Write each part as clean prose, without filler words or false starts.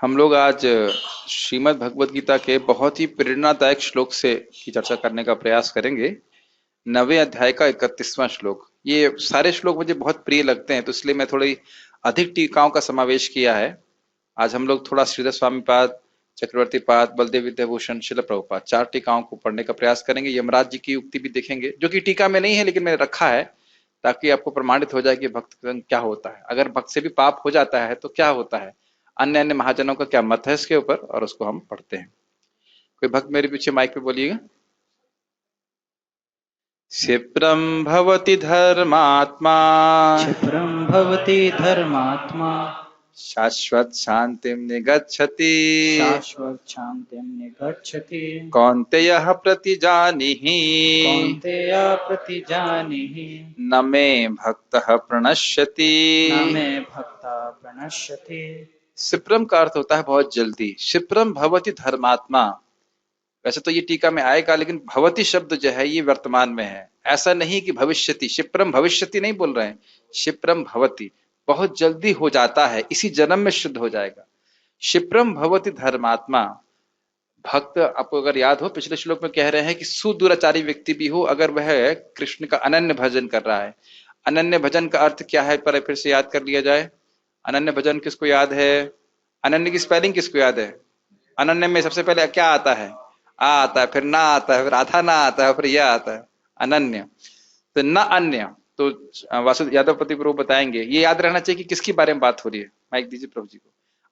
हम लोग आज श्रीमद् भगवत गीता के बहुत ही प्रेरणादायक श्लोक से की चर्चा करने का प्रयास करेंगे। 9वें अध्याय का 31वां श्लोक। ये सारे श्लोक मुझे बहुत प्रिय लगते हैं, तो इसलिए मैं थोड़ी अधिक टीकाओं का समावेश किया है। आज हम लोग थोड़ा श्रीधर स्वामी पाद, चक्रवर्ती पाद, बलदेव विद्याभूषण, शिल प्रभुपाद 4 टीकाओं को पढ़ने का प्रयास करेंगे। यमराज जी की उक्ति भी देखेंगे, जो कि टीका में नहीं है लेकिन मैंने रखा है ताकि आपको प्रमाणित हो जाए कि भक्त के संग क्या होता है, अगर भक्त से भी पाप हो जाता है तो क्या होता है, अन्य अन्य महाजनों का क्या मत है इसके ऊपर, और उसको हम पढ़ते हैं। कोई भक्त मेरे पीछे माइक पे बोलिएगा। क्षिप्रम भवति धर्मात्मा क्षिप्रं भवति धर्मात्मा शाश्वत शांतिम निगच्छति शाश्वत शान्तिं निगच्छति। कौन्तेयः प्रतिजानीहि कौन्तेय प्रतिजानीहि न मे भक्तः प्रणश्यति। न मे भक्ता प्रणश्यति। क्षिप्रम का अर्थ होता है बहुत जल्दी। क्षिप्रम भवति धर्मात्मा, वैसे तो ये टीका में आएगा लेकिन भवति शब्द जो है ये वर्तमान में है, ऐसा नहीं कि भविष्यति। क्षिप्रम भविष्यति नहीं बोल रहे हैं, क्षिप्रम भवति, बहुत जल्दी हो जाता है, इसी जन्म में शुद्ध हो जाएगा। क्षिप्रम भवति धर्मात्मा, भक्त आपको अगर याद हो पिछले श्लोक में कह रहे हैं कि सुदुराचारी व्यक्ति भी हो, अगर वह कृष्ण का अनन्य भजन कर रहा है। अनन्य भजन का अर्थ क्या है, पर फिर से याद कर लिया जाए। अनन्य भजन किसको याद है? अनन्य की स्पेलिंग किसको याद है? अनन्य में सबसे पहले क्या आता है? आ आता है, फिर ना आता है, फिर आधा ना आता है, फिर यह आता है अनन्य। तो न अन्य, तो वासु यादवपति प्रभु बताएंगे। ये याद रहना चाहिए कि किसकी बारे में बात हो रही है। माइक दीजिए प्रभु जी को।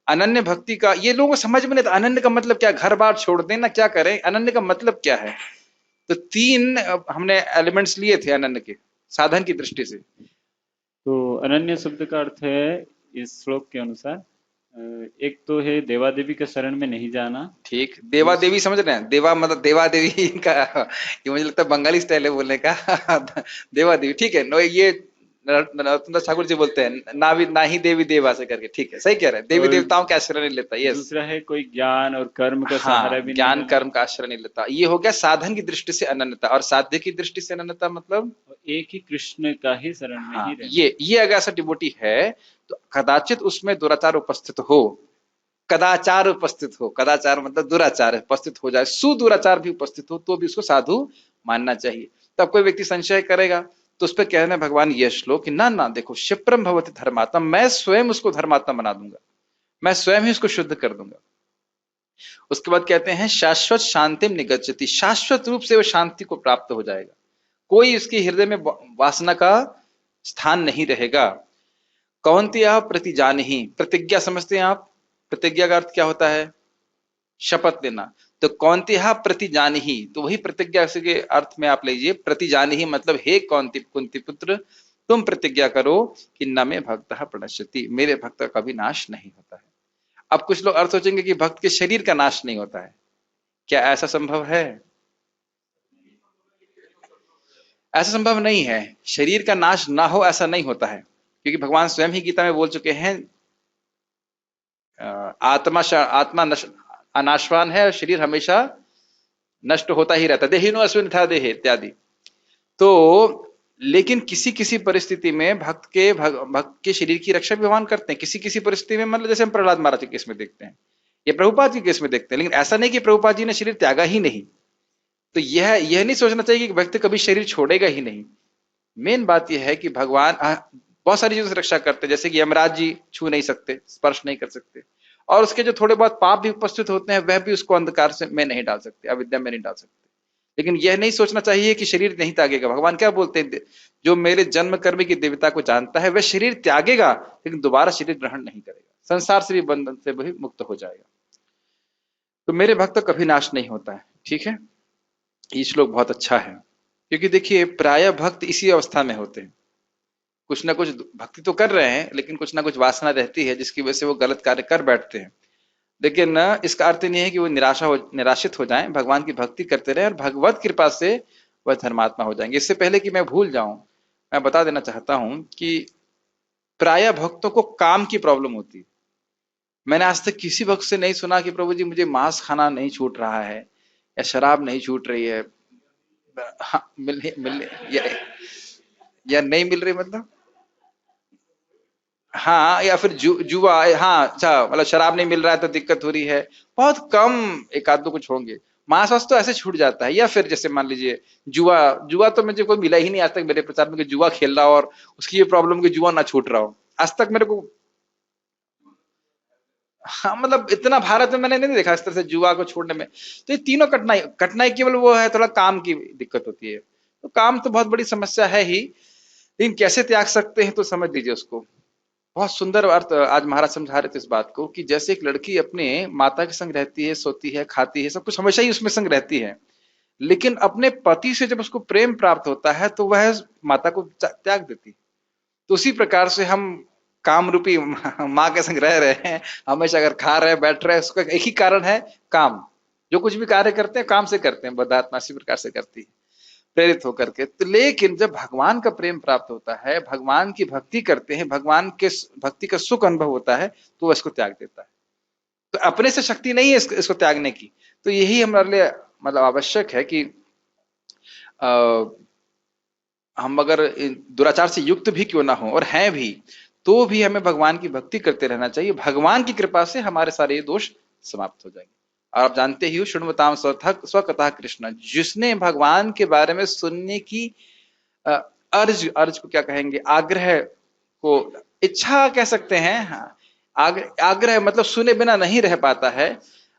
अनन्य भक्ति का ये लोगों को समझ में नहीं था। अनन्य का मतलब क्या? घर बार छोड़ दें ना, क्या करें? अनन्य का मतलब क्या है? तो 3 हमने एलिमेंट्स लिए थे अनन्य के, साधन की दृष्टि से। तो अनन्य शब्द का अर्थ है इस श्लोक के अनुसार एक तो है देवा देवी के शरण में नहीं जाना। ठीक, देवा देवी समझ रहे हैं? देवा मतलब देवा देवी का ये मुझे लगता है बंगाली स्टाइल है बोलने का देवा देवी, ठीक है। नो, ये नरोत्तम दास ठाकुर जी बोलते हैं ना, ना ही देवी देवा से करके, ठीक है, सही कह रहे हैं। देवी और देवताओं का आश्रय नहीं लेता, यस। दूसरा है कोई ज्ञान और कर्म का सहारा हाँ, भी नहीं ज्ञान लेना। कर्म का आश्रय नहीं लेता। ये हो गया साधन की दृष्टि से अनन्यता। और साध्य की दृष्टि से अनन्यता मतलब, और एक ही कृष्ण का ही शरण में हाँ, ही रहना। ये अगर ऐसा डिवोटी है तो कदाचित उसमें दुराचार उपस्थित हो, कदाचार उपस्थित हो, कदाचार मतलब दुराचार उपस्थित हो जाए, सुदुराचार भी उपस्थित हो, तो भी उसको साधु मानना चाहिए। तब कोई व्यक्ति संशय करेगा तो उस पर कहना है भगवान ये श्लोक कि ना ना, देखो, क्षिप्रम भवति धर्मात्मा, मैं स्वयं उसको धर्मात्मा बना दूंगा, मैं स्वयं ही उसको शुद्ध कर दूंगा। उसके बाद कहते हैं शाश्वत शांतिम निगच्छति, शाश्वत रूप से वो शांति को प्राप्त हो जाएगा, कोई इसके हृदय में वासना का स्थान नहीं रहेगा। कौन्तेय प्रतिजानीहि, प्रतिज्ञा समझते हैं आप? प्रतिज्ञा का अर्थ क्या होता है? शपथ लेना। तो कौन्तेय प्रतिजानीहि, तो वही प्रतिज्ञा के अर्थ में आप लीजिए। प्रतिजानीहि मतलब हे कौन्ती, कुंती पुत्र, तुम प्रतिज्ञा करो कि न मे भक्तः प्रणश्यति, मेरे भक्त का कभी नाश नहीं होता है। अब कुछ लोग अर्थ सोचेंगे कि भक्त के शरीर का नाश नहीं होता है। क्या ऐसा संभव है? ऐसा संभव नहीं है। शरीर का नाश ना हो ऐसा नहीं होता है, क्योंकि भगवान स्वयं ही गीता में बोल चुके हैं आत्मा अनाशवान है, शरीर हमेशा नष्ट होता ही रहता है। देहिनो अश्विन था देह इत्यादि। तो लेकिन किसी किसी परिस्थिति में भक्त के शरीर की रक्षा भी भगवान करते हैं। किसी किसी परिस्थिति में, मतलब जैसे हम प्रहलाद महाराज के केस में देखते हैं, ये प्रभुपाद के केस में देखते हैं। लेकिन ऐसा नहीं कि प्रभुपाद जी ने शरीर त्यागा ही नहीं। तो यह नहीं सोचना चाहिए कि व्यक्ति कभी शरीर छोड़ेगा ही नहीं। मेन बात यह है कि भगवान बहुत सारी चीजों से रक्षा करते हैं, जैसे कि यमराज जी छू नहीं सकते, स्पर्श नहीं कर सकते, और उसके जो थोड़े बहुत पाप भी उपस्थित होते हैं वह भी उसको अंधकार से में नहीं डाल सकते, अविद्या में नहीं डाल सकते। लेकिन यह नहीं सोचना चाहिए कि शरीर नहीं त्यागेगा। भगवान क्या बोलते हैं, जो मेरे जन्म कर्म की देवता को जानता है वह शरीर त्यागेगा लेकिन दोबारा शरीर ग्रहण नहीं करेगा, संसार से भी बंधन से भी मुक्त हो जाएगा। तो मेरे भक्त कभी नाश नहीं होता है, ठीक है। ये श्लोक बहुत अच्छा है, क्योंकि देखिए प्राय भक्त इसी अवस्था में होते हैं। कुछ ना कुछ भक्ति तो कर रहे हैं लेकिन कुछ ना कुछ वासना रहती है जिसकी वजह से वो गलत कार्य कर बैठते हैं। लेकिन इसका अर्थ नहीं है कि वो निराशित हो जाएं, भगवान की भक्ति करते रहे और भगवत कृपा से वह धर्मात्मा हो जाएंगे। इससे पहले कि मैं भूल जाऊं, मैं बता देना चाहता हूं कि प्राय भक्तों को काम की प्रॉब्लम होती है। मैंने आज तक किसी भक्त से नहीं सुना कि प्रभु जी मुझे मांस खाना नहीं छूट रहा है या शराब नहीं छूट रही है। हाँ, मिल या नहीं मिल रही मतलब हाँ, या फिर जुआ, हाँ अच्छा, मतलब शराब नहीं मिल रहा है तो दिक्कत हो रही है, बहुत कम एक आध दो कुछ होंगे। मांस वास तो ऐसे छूट जाता है। या फिर जैसे मान लीजिए जुआ, जुआ तो मुझे कोई मिला ही नहीं आज तक मेरे प्रचार में कि जुआ खेल रहा हो और उसकी ये प्रॉब्लम कि जुआ ना छूट रहा हो, आज तक मेरे को। हाँ, मतलब इतना भारत में मैंने नहीं देखा इस तरह से जुआ को छोड़ने में। तो ये तीनों कठिनाई, कठिनाई केवल वो है, थोड़ा काम की दिक्कत होती है। तो काम तो बहुत बड़ी समस्या है ही, लेकिन कैसे त्याग सकते हैं तो समझ लीजिए उसको। बहुत सुंदर अर्थ आज महाराज समझा रहे थे इस बात को, कि जैसे एक लड़की अपने माता के संग रहती है, सोती है, खाती है, सब कुछ हमेशा ही उसमें संग रहती है, लेकिन अपने पति से जब उसको प्रेम प्राप्त होता है तो वह माता को त्याग देती है। तो उसी प्रकार से हम काम रूपी माँ के संग रह रहे हैं, हमेशा अगर खा रहे हैं, बैठ रहे हैं, उसका एक ही कारण है, काम। जो कुछ भी कार्य करते हैं काम से करते हैं, बद्धात्मा इसी प्रकार से करती है, प्रेरित होकर के। तो लेकिन जब भगवान का प्रेम प्राप्त होता है, भगवान की भक्ति करते हैं, भगवान के भक्ति का सुख अनुभव होता है, तो वह इसको त्याग देता है। तो अपने से शक्ति नहीं है इसको त्यागने की। तो यही हमारे लिए मतलब आवश्यक है कि हम अगर दुराचार से युक्त भी क्यों ना हो और हैं भी, तो भी हमें भगवान की भक्ति करते रहना चाहिए। भगवान की कृपा से हमारे सारे ये दोष समाप्त हो जाएंगे। और आप जानते ही हो, शृण्वताम स्वकतः कृष्ण, जिसने भगवान के बारे में सुनने की अर्ज, अर्ज को क्या कहेंगे, आग्रह को, इच्छा कह सकते हैं, हाँ, आग्रह मतलब सुने बिना नहीं रह पाता है,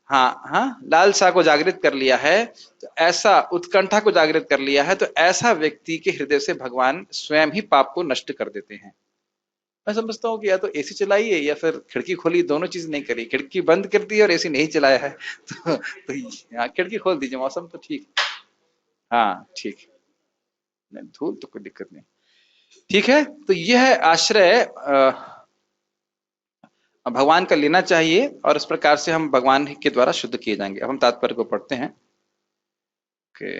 हाँ हाँ, लालसा को जागृत कर लिया है, तो ऐसा उत्कंठा को जागृत कर लिया है, तो ऐसा व्यक्ति के हृदय से भगवान स्वयं ही पाप को नष्ट कर देते हैं। मैं समझता हूँ कि या तो एसी चलाई है या फिर खिड़की खोली, दोनों चीज नहीं करी, खिड़की बंद कर दी और एसी नहीं चलाया है तो हाँ, खिड़की खोल दीजिए, मौसम तो ठीक, हाँ ठीक, नहीं धूल तो कोई दिक्कत नहीं, ठीक है। तो यह आश्रय भगवान का लेना चाहिए, और इस प्रकार से हम भगवान के द्वारा शुद्ध किए जाएंगे। अब हम तात्पर्य को पढ़ते हैं कि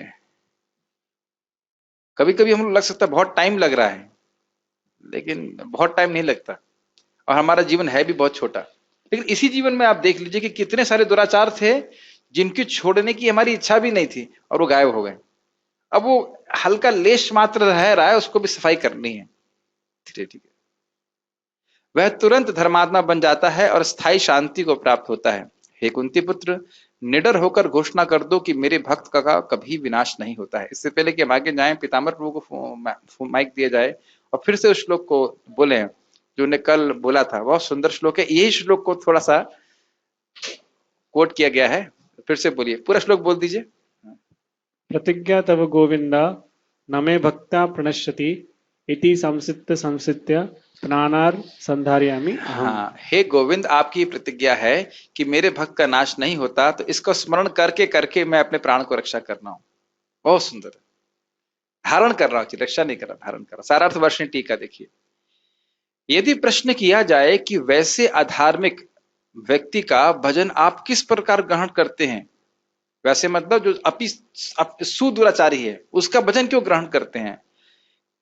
कभी कभी हम लग सकता है बहुत टाइम लग रहा है, लेकिन बहुत टाइम नहीं लगता, और हमारा जीवन है भी बहुत छोटा। लेकिन इसी जीवन में आप देख लीजिए कि कितने सारे दुराचार थे जिनकी छोड़ने की हमारी इच्छा भी नहीं थी और वो गायब हो गए। अब वो हल्का लेश मात्र रह रहा है, उसको भी सफाई करनी है, ठीक है। वह तुरंत धर्मात्मा बन जाता है और स्थायी शांति को प्राप्त होता है। हे कुंती पुत्र, निडर होकर घोषणा कर दो कि मेरे भक्त का कभी विनाश नहीं होता है। इससे पहले कि हम आगे जाएं, पीताम्बर प्रभु को माइक दिया जाए और फिर से उस श्लोक को बोले जो ने कल बोला था। बहुत सुंदर श्लोक है, यही श्लोक को थोड़ा सा कोट किया गया है, फिर से बोलिए, पूरा श्लोक बोल दीजिए। प्रतिज्ञा तव गोविंदा न मे भक्ता प्रणश्यति इति संसित्य प्राणार संधारयामि अहम्। हाँ, हे गोविंद, आपकी प्रतिज्ञा है कि मेरे भक्त का नाश नहीं होता, तो इसको स्मरण करके करके मैं अपने प्राण को रक्षा करना हूं। बहुत सुंदर, धारण कर रहा हूं, रक्षा नहीं कर रहा, धारण कर रहा। सारार्थ वर्षणी टीका देखिए। यदि प्रश्न किया जाए कि वैसे अधार्मिक व्यक्ति का भजन आप किस प्रकार ग्रहण करते हैं, वैसे मतलब जो सुदुराचारी है उसका भजन क्यों ग्रहण करते हैं,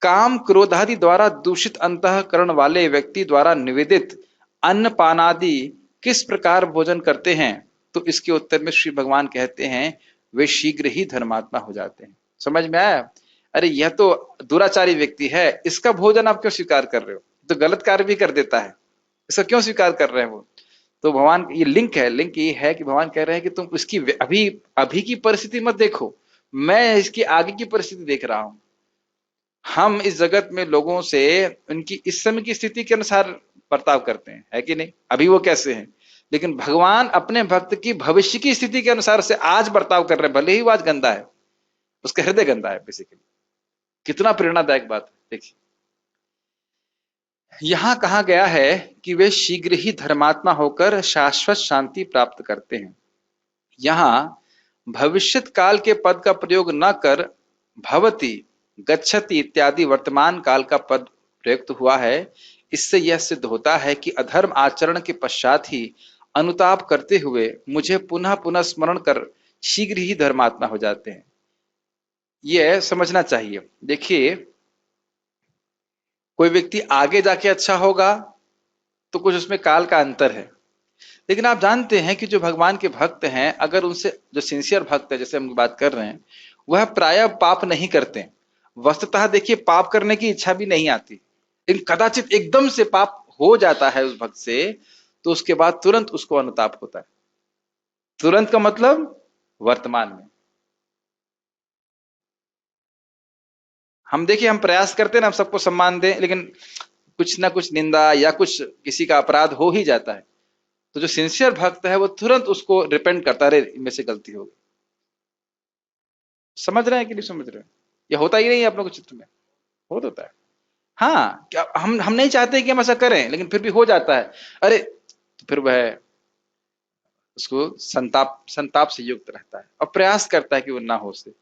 काम क्रोधादि द्वारा दूषित अंतःकरण वाले व्यक्ति द्वारा निवेदित अन्न पानादि किस प्रकार भोजन करते हैं, तो इसके उत्तर में श्री भगवान कहते हैं वे शीघ्र ही धर्मात्मा हो जाते हैं। समझ में आया? अरे यह तो दुराचारी व्यक्ति है, इसका भोजन आप क्यों स्वीकार कर रहे हो, तो गलत कार्य भी कर देता है, इसका क्यों स्वीकार कर रहे हैं वो। तो भगवान, ये लिंक है, लिंक ये है कि भगवान कह रहे हैं कि तुम इसकी अभी अभी की परिस्थिति मत देखो, मैं इसकी आगे की परिस्थिति देख रहा हूं। हम इस जगत में लोगों से उनकी इस समय की स्थिति के अनुसार बर्ताव करते हैं, है कि नहीं, अभी वो कैसे हैं, लेकिन भगवान अपने भक्त की भविष्य की स्थिति के अनुसार से आज बर्ताव कर रहे हैं, भले ही वो आज गंदा है, उसका हृदय गंदा है बेसिकली। कितना प्रेरणादायक बात है। देखिए यहां कहा गया है कि वे शीघ्र ही धर्मात्मा होकर शाश्वत शांति प्राप्त करते हैं। यहां भविष्यत काल के पद का प्रयोग न कर भवति, गच्छति इत्यादि वर्तमान काल का पद प्रयुक्त हुआ है। इससे यह सिद्ध होता है कि अधर्म आचरण के पश्चात ही अनुताप करते हुए मुझे पुनः पुनः स्मरण कर शीघ्र ही धर्मात्मा हो जाते हैं। यह समझना चाहिए। देखिए कोई व्यक्ति आगे जाके अच्छा होगा तो कुछ उसमें काल का अंतर है, लेकिन आप जानते हैं कि जो भगवान के भक्त हैं, अगर उनसे जो सिंसियर भक्त है, जैसे हम बात कर रहे हैं, वह प्रायः पाप नहीं करते। वस्तुतः देखिए पाप करने की इच्छा भी नहीं आती, लेकिन कदाचित एकदम से पाप हो जाता है उस भक्त से, तो उसके बाद तुरंत उसको अनुताप होता है। तुरंत का मतलब वर्तमान में। हम देखिए, हम प्रयास करते हैं ना, हम सबको सम्मान दें, लेकिन कुछ ना कुछ निंदा या कुछ किसी का अपराध हो ही जाता है। तो जो सिंसियर भक्त है वो तुरंत उसको रिपेंट करता है, अरे इनमें से गलती हो गई। समझ रहे हैं कि नहीं समझ रहे हैं? ये होता ही नहीं है आप लोगों के चित्र में, होता है। हाँ, क्या हम नहीं चाहते कि हम ऐसा करें, लेकिन फिर भी हो जाता है। अरे, तो फिर वह उसको संताप संताप से युक्त रहता है और प्रयास करता है कि वो ना हो से।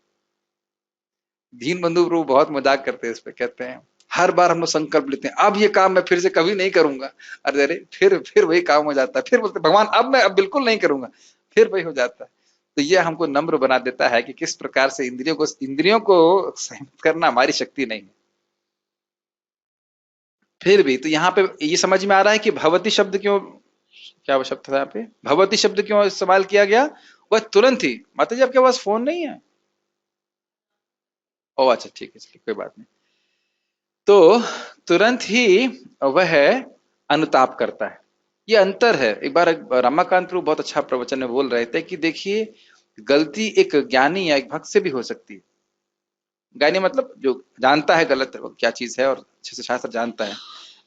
दीन बंधु प्रभु बहुत मजाक करते हैं इस पे, कहते हैं हर बार हम लोग संकल्प लेते हैं, अब ये काम मैं फिर से कभी नहीं करूंगा। अरे अरे, फिर वही काम हो जाता है। फिर बोलते भगवान अब बिल्कुल नहीं करूंगा, फिर वही हो जाता है। तो यह हमको नम्र बना देता है कि किस प्रकार से इंद्रियों को संयमित करना हमारी शक्ति नहीं है। फिर भी तो यहाँ पे ये समझ में आ रहा है कि भगवती शब्द क्यों, क्या वो शब्द था यहाँ पे, भगवती शब्द क्यों इस्तेमाल किया गया? वह तुरंत ही, माता जी आपके पास फोन नहीं है? ओ अच्छा, ठीक है, चलिए कोई बात नहीं। तो तुरंत ही वह अनुताप करता है। ये अंतर है। एक बार रमाकांत प्रभु बहुत अच्छा प्रवचन में बोल रहे थे कि देखिए, गलती एक ज्ञानी या एक भक्त से भी हो सकती है। ज्ञानी मतलब जो जानता है गलत है, वो क्या चीज है और अच्छे से शास्त्र जानता है,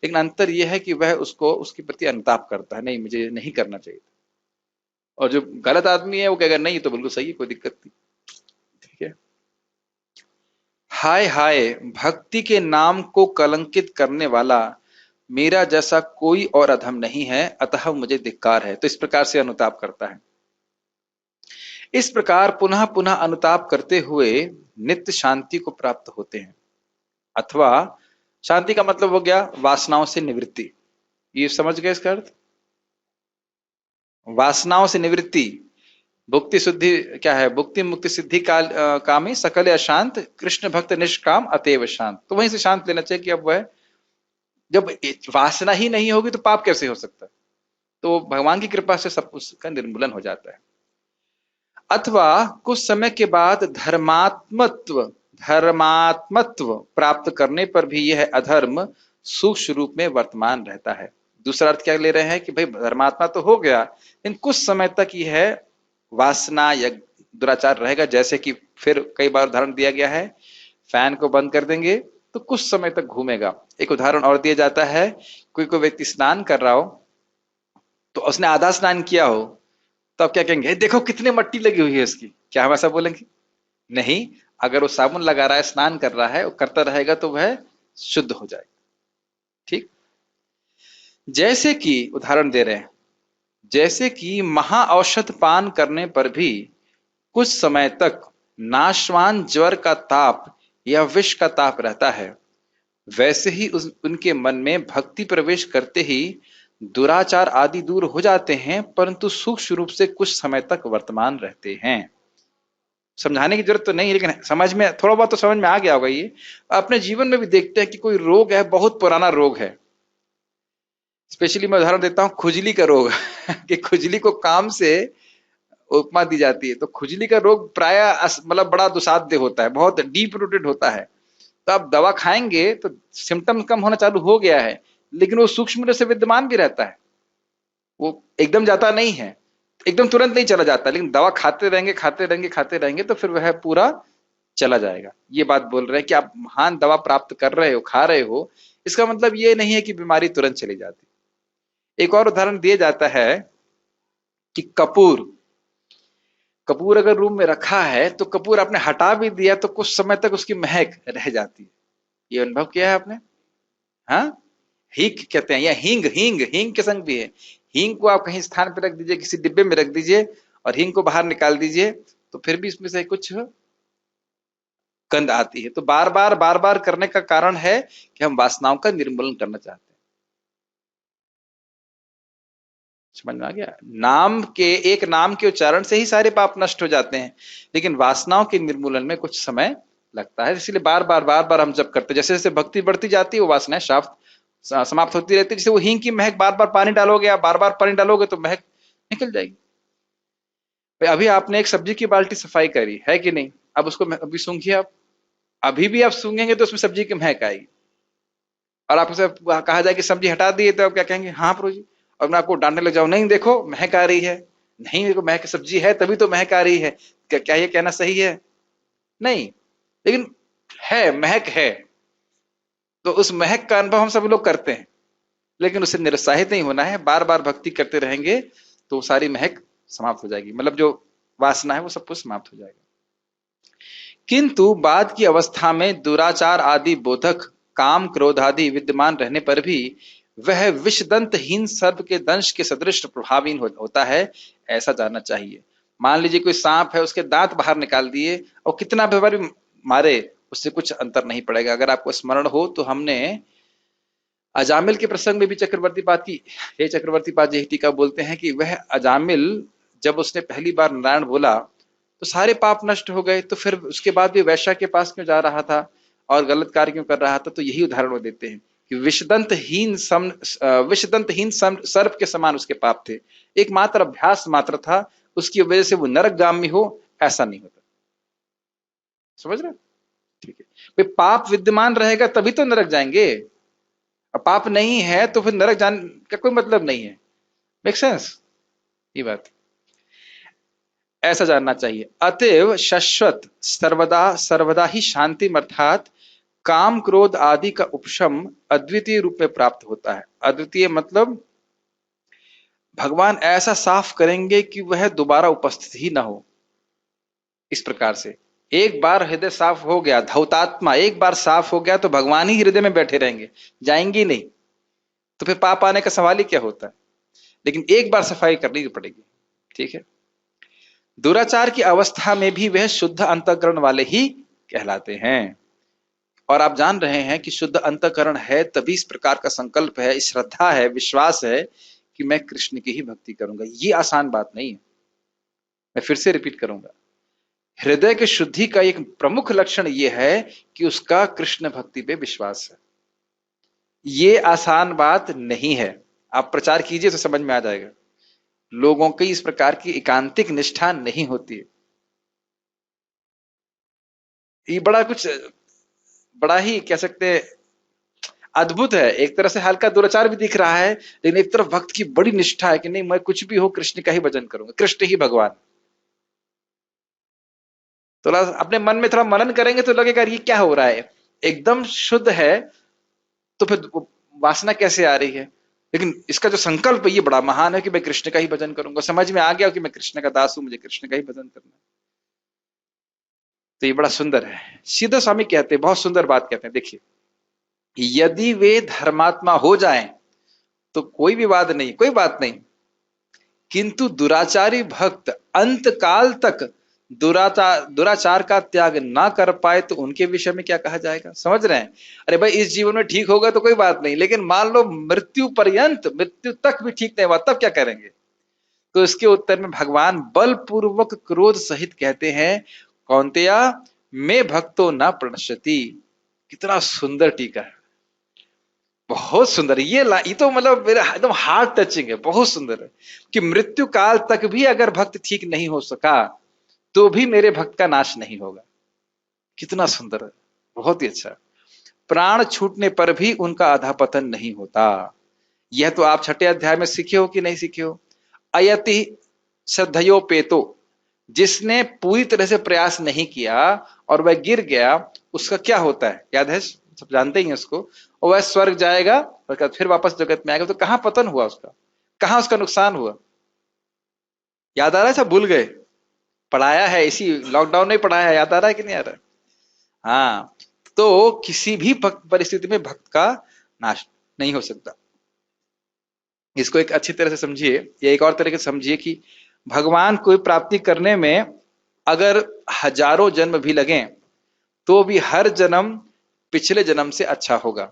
लेकिन अंतर यह है कि वह उसको उसके प्रति अनुताप करता है, नहीं मुझे नहीं करना चाहिए। और जो गलत आदमी है वो कहेगा नहीं, तो बिल्कुल सही है, कोई दिक्कत नहीं। ठीक है। हाय हाय, भक्ति के नाम को कलंकित करने वाला मेरा जैसा कोई और अधम नहीं है, अतः मुझे धिक्कार है। तो इस प्रकार से अनुताप करता है। इस प्रकार पुनः पुनः अनुताप करते हुए नित्य शांति को प्राप्त होते हैं। अथवा शांति का मतलब हो गया वासनाओं से निवृत्ति। ये समझ गए इसका अर्थ? वासनाओं से निवृत्ति, भुक्ति शुद्धि क्या है? भुक्ति मुक्ति सिद्धि काल कामी सकल अशांत, कृष्ण भक्त निष्काम अतएव शांत। तो वहीं से शांत लेना चाहिए कि अब वह जब वासना ही नहीं होगी तो पाप कैसे हो सकता है? तो भगवान की कृपा से सब कुछ का निर्मूलन हो जाता है। अथवा कुछ समय के बाद धर्मात्मत्व प्राप्त करने पर भी यह अधर्म सूक्ष्म रूप में वर्तमान रहता है। दूसरा अर्थ क्या ले रहे हैं कि भाई धर्मात्मा तो हो गया, लेकिन कुछ समय तक यह वासना या दुराचार रहेगा। जैसे कि फिर कई बार उदाहरण दिया गया है, फैन को बंद कर देंगे तो कुछ समय तक घूमेगा। एक उदाहरण और दिया जाता है, कोई व्यक्ति स्नान कर रहा हो, तो उसने आधा स्नान किया हो, तो आप क्या कहेंगे? देखो कितनी मट्टी लगी हुई है इसकी। क्या हम ऐसा बोलेंगे? नहीं। अगर वो साबुन लगा रहा है, स्नान कर रहा है, वो करता रहेगा तो वह शुद्ध हो जाएगा। ठीक। जैसे कि उदाहरण दे रहे हैं, जैसे कि महाऔषध पान करने पर भी कुछ समय तक नाशवान ज्वर का ताप या विष का ताप रहता है, वैसे ही उनके मन में भक्ति प्रवेश करते ही दुराचार आदि दूर हो जाते हैं, परंतु सूक्ष्म रूप से कुछ समय तक वर्तमान रहते हैं। समझाने की जरूरत तो नहीं, लेकिन समझ में थोड़ा बहुत तो समझ में आ गया होगा। ये अपने जीवन में भी देखते हैं कि कोई रोग है, बहुत पुराना रोग है। स्पेशली मैं उदाहरण देता हूं खुजली का रोग कि खुजली को काम से उपमा दी जाती है। तो खुजली का रोग प्राय मतलब बड़ा दुसाध्य होता है, बहुत डीप रूटेड होता है। तो आप दवा खाएंगे तो सिम्टम्स कम होना चालू हो गया है, लेकिन वो सूक्ष्म रूप से विद्यमान भी रहता है। वो एकदम जाता नहीं है, एकदम तुरंत नहीं चला जाता, लेकिन दवा खाते रहेंगे खाते रहेंगे खाते रहेंगे तो फिर वह पूरा चला जाएगा। ये बात बोल रहे हैं कि आप महान दवा प्राप्त कर रहे हो, खा रहे हो, इसका मतलब ये नहीं है कि बीमारी तुरंत चली जाती। एक और उदाहरण दिया जाता है कि कपूर अगर रूम में रखा है तो कपूर आपने हटा भी दिया तो कुछ समय तक उसकी महक रह जाती है। ये अनुभव किया है आपने? हाँ, हींग कहते हैं, या हींग हींग हींग के संग भी है। हींग को आप कहीं स्थान पर रख दीजिए, किसी डिब्बे में रख दीजिए और हींग को बाहर निकाल दीजिए, तो फिर भी इसमें से कुछ गंध आती है। तो बार बार करने का कारण है कि हम वासनाओं का निर्मूलन करना चाहते हैं। समझ में आ गया? एक नाम के उच्चारण से ही सारे पाप नष्ट हो जाते हैं, लेकिन वासनाओं के निर्मूलन में कुछ समय लगता है। इसलिए बार बार हम जब करते, जैसे जैसे भक्ति बढ़ती जाती है वो वासनाएं समाप्त होती रहती है। जैसे वो हींग की महक, बार बार पानी डालोगे, आप बार बार पानी डालोगे तो महक निकल जाएगी। भाई अभी आपने एक सब्जी की बाल्टी सफाई करी है कि नहीं? अब उसको अभी सूंघिए आप, अभी भी आप सूंघेंगे तो उसमें सब्जी की महक आएगी। और आपसे कहा जाए कि सब्जी हटा दिए तो आप क्या कहेंगे? हाँ प्रभु जी। और मैं आपको डांटने लग जाऊं, नहीं देखो महक आ रही है, नहीं देखो महक, सब्जी है तभी तो महक आ रही है, क्या ये कहना सही है? नहीं, लेकिन है, महक है, तो उस महक का अनुभव हम सब लोग करते हैं, लेकिन उससे निरुत्साहित नहीं होना है, बार बार भक्ति करते रहेंगे तो सारी महक समाप्त हो जाएगी, मतलब जो वासना है वो सब कुछ समाप्त हो जाएगा। किंतु बाद की अवस्था में दुराचार आदि बोधक काम क्रोध आदि विद्यमान रहने पर भी वह विषदंतहीन सर्प के दंश के सदृश प्रभावहीन होता है, ऐसा जानना चाहिए। मान लीजिए कोई सांप है, उसके दांत बाहर निकाल दिए और कितना भी बार मारे उससे कुछ अंतर नहीं पड़ेगा। अगर आपको स्मरण हो तो हमने अजामिल के प्रसंग में भी चक्रवर्ती पाद की, हे चक्रवर्ती पाद यही टीका बोलते हैं कि वह अजामिल जब उसने पहली बार नारायण बोला तो सारे पाप नष्ट हो गए, तो फिर उसके बाद भी वैश्या के पास क्यों जा रहा था और गलत कार्य क्यों कर रहा था? तो यही उदाहरण वो देते हैं कि विषदंतहीन सर्प के समान उसके पाप थे, एकमात्र अभ्यास मात्र था, उसकी वजह से वो नरकगामी हो ऐसा नहीं होता। समझ रहे? ठीक है भाई, पाप विद्यमान रहेगा तभी तो नरक जाएंगे, और पाप नहीं है तो फिर नरक जाने का कोई मतलब नहीं है। मेक सेंस ये बात? ऐसा जानना चाहिए। अतएव शाश्वत सर्वदा सर्वदा ही शांति अर्थात काम क्रोध आदि का उपशम अद्वितीय रूप में प्राप्त होता है। अद्वितीय मतलब भगवान ऐसा साफ करेंगे कि वह दोबारा उपस्थित ही ना हो। इस प्रकार से एक बार हृदय साफ हो गया, धौतात्मा एक बार साफ हो गया तो भगवान ही हृदय में बैठे रहेंगे, जाएंगे नहीं, तो फिर पाप आने का सवाल ही क्या होता है। लेकिन एक बार सफाई करनी पड़ेगी। ठीक है, दुराचार की अवस्था में भी वह शुद्ध अंतःकरण वाले ही कहलाते हैं। और आप जान रहे हैं कि शुद्ध अंतःकरण है तभी इस प्रकार का संकल्प है, श्रद्धा है, विश्वास है कि मैं कृष्ण की ही भक्ति करूंगा। ये आसान बात नहीं है, मैं फिर से रिपीट करूंगा। हृदय के शुद्धि का एक प्रमुख लक्षण यह है कि उसका कृष्ण भक्ति पे विश्वास है। ये आसान बात नहीं है, आप प्रचार कीजिए तो समझ में आ जाएगा। लोगों की इस प्रकार की एकांतिक निष्ठा नहीं होती है। ये बड़ा ही कह सकते हैं अद्भुत है। एक तरह से हल्का दुराचार भी दिख रहा है, लेकिन एक तरफ भक्त की बड़ी निष्ठा है कि नहीं, मैं कुछ भी हो कृष्ण का ही भजन करूंगा, कृष्ण ही भगवान। तो अपने मन में थोड़ा मनन करेंगे तो लगेगा ये क्या हो रहा है, एकदम शुद्ध है तो फिर वासना कैसे आ रही है। लेकिन इसका जो संकल्प है ये बड़ा महान है कि मैं कृष्ण का ही भजन करूंगा। समझ में आ गया कि मैं कृष्ण का दास हूं, मुझे कृष्ण का ही भजन करना है। तो ये बड़ा सुंदर है। सीधा स्वामी कहते हैं, बहुत सुंदर बात कहते हैं, देखिए, यदि वे धर्मात्मा हो जाएं तो कोई विवाद नहीं, कोई बात नहीं, किंतु दुराचारी भक्त अंत काल तक दुराचार का त्याग ना कर पाए तो उनके विषय में क्या कहा जाएगा? समझ रहे हैं? अरे भाई इस जीवन में ठीक होगा तो कोई बात नहीं, लेकिन मान लो मृत्यु पर्यंत, मृत्यु तक भी ठीक नहीं हुआ, तब क्या करेंगे? तो इसके उत्तर में भगवान बलपूर्वक क्रोध सहित कहते हैं, कौन्तेया मैं भक्तो न प्रणश्यति। कितना सुंदर टीका है, बहुत सुंदर। ये तो मतलब मेरा एकदम हार्ट टचिंग है, बहुत सुंदर है कि मृत्यु काल तक भी अगर भक्त ठीक नहीं हो सका तो भी मेरे भक्त का नाश नहीं होगा। कितना सुंदर है, बहुत ही अच्छा। प्राण छूटने पर भी उनका अधःपतन नहीं होता। यह तो आप 6ठे अध्याय में सीखे हो कि नहीं सीखे हो? अयति श्रद्धयोपेतो, जिसने पूरी तरह से प्रयास नहीं किया और वह गिर गया, उसका क्या होता है याद है? सब जानते ही हैं उसको। और वह स्वर्ग जाएगा और फिर वापस जगत में आएगा। तो कहां पतन हुआ उसका, कहां उसका नुकसान हुआ? याद आ रहा है? सब भूल गए? पढ़ाया है, इसी लॉकडाउन में पढ़ाया है, याद आ रहा है कि नहीं आ रहा है? हाँ, तो किसी भी परिस्थिति में भक्त का नाश नहीं हो सकता। इसको एक अच्छी तरह से समझिए, या एक और तरीके से समझिए कि भगवान को प्राप्ति करने में अगर हजारों जन्म भी लगे तो भी हर जन्म पिछले जन्म से अच्छा होगा।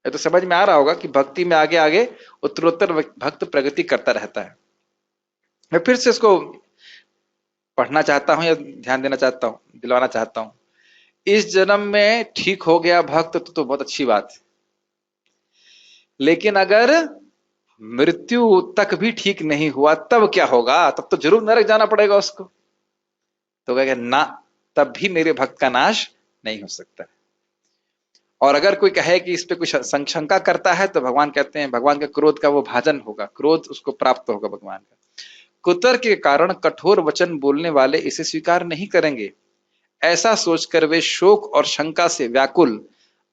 ये तो समझ में आ रहा होगा कि भक्ति में आगे आगे उत्तरोत्तर भक्त प्रगति करता रहता है। मैं फिर से इसको पढ़ना चाहता हूं या ध्यान देना चाहता हूं, दिलवाना चाहता हूं। इस जन्म में ठीक हो गया भक्त तो बहुत अच्छी बात है, लेकिन अगर मृत्यु तक भी ठीक नहीं हुआ तब क्या होगा? तब तो जरूर नरक जाना पड़ेगा उसको। तो कहेगा ना, तब भी मेरे भक्त का नाश नहीं हो सकता। और अगर कोई कहे कि इस पे कुछ शंका करता है तो भगवान कहते हैं भगवान के क्रोध का वो भाजन होगा, क्रोध उसको प्राप्त होगा भगवान का। कुतर्क के कारण कठोर वचन बोलने वाले इसे स्वीकार नहीं करेंगे। ऐसा सोचकर वे शोक और शंका से व्याकुल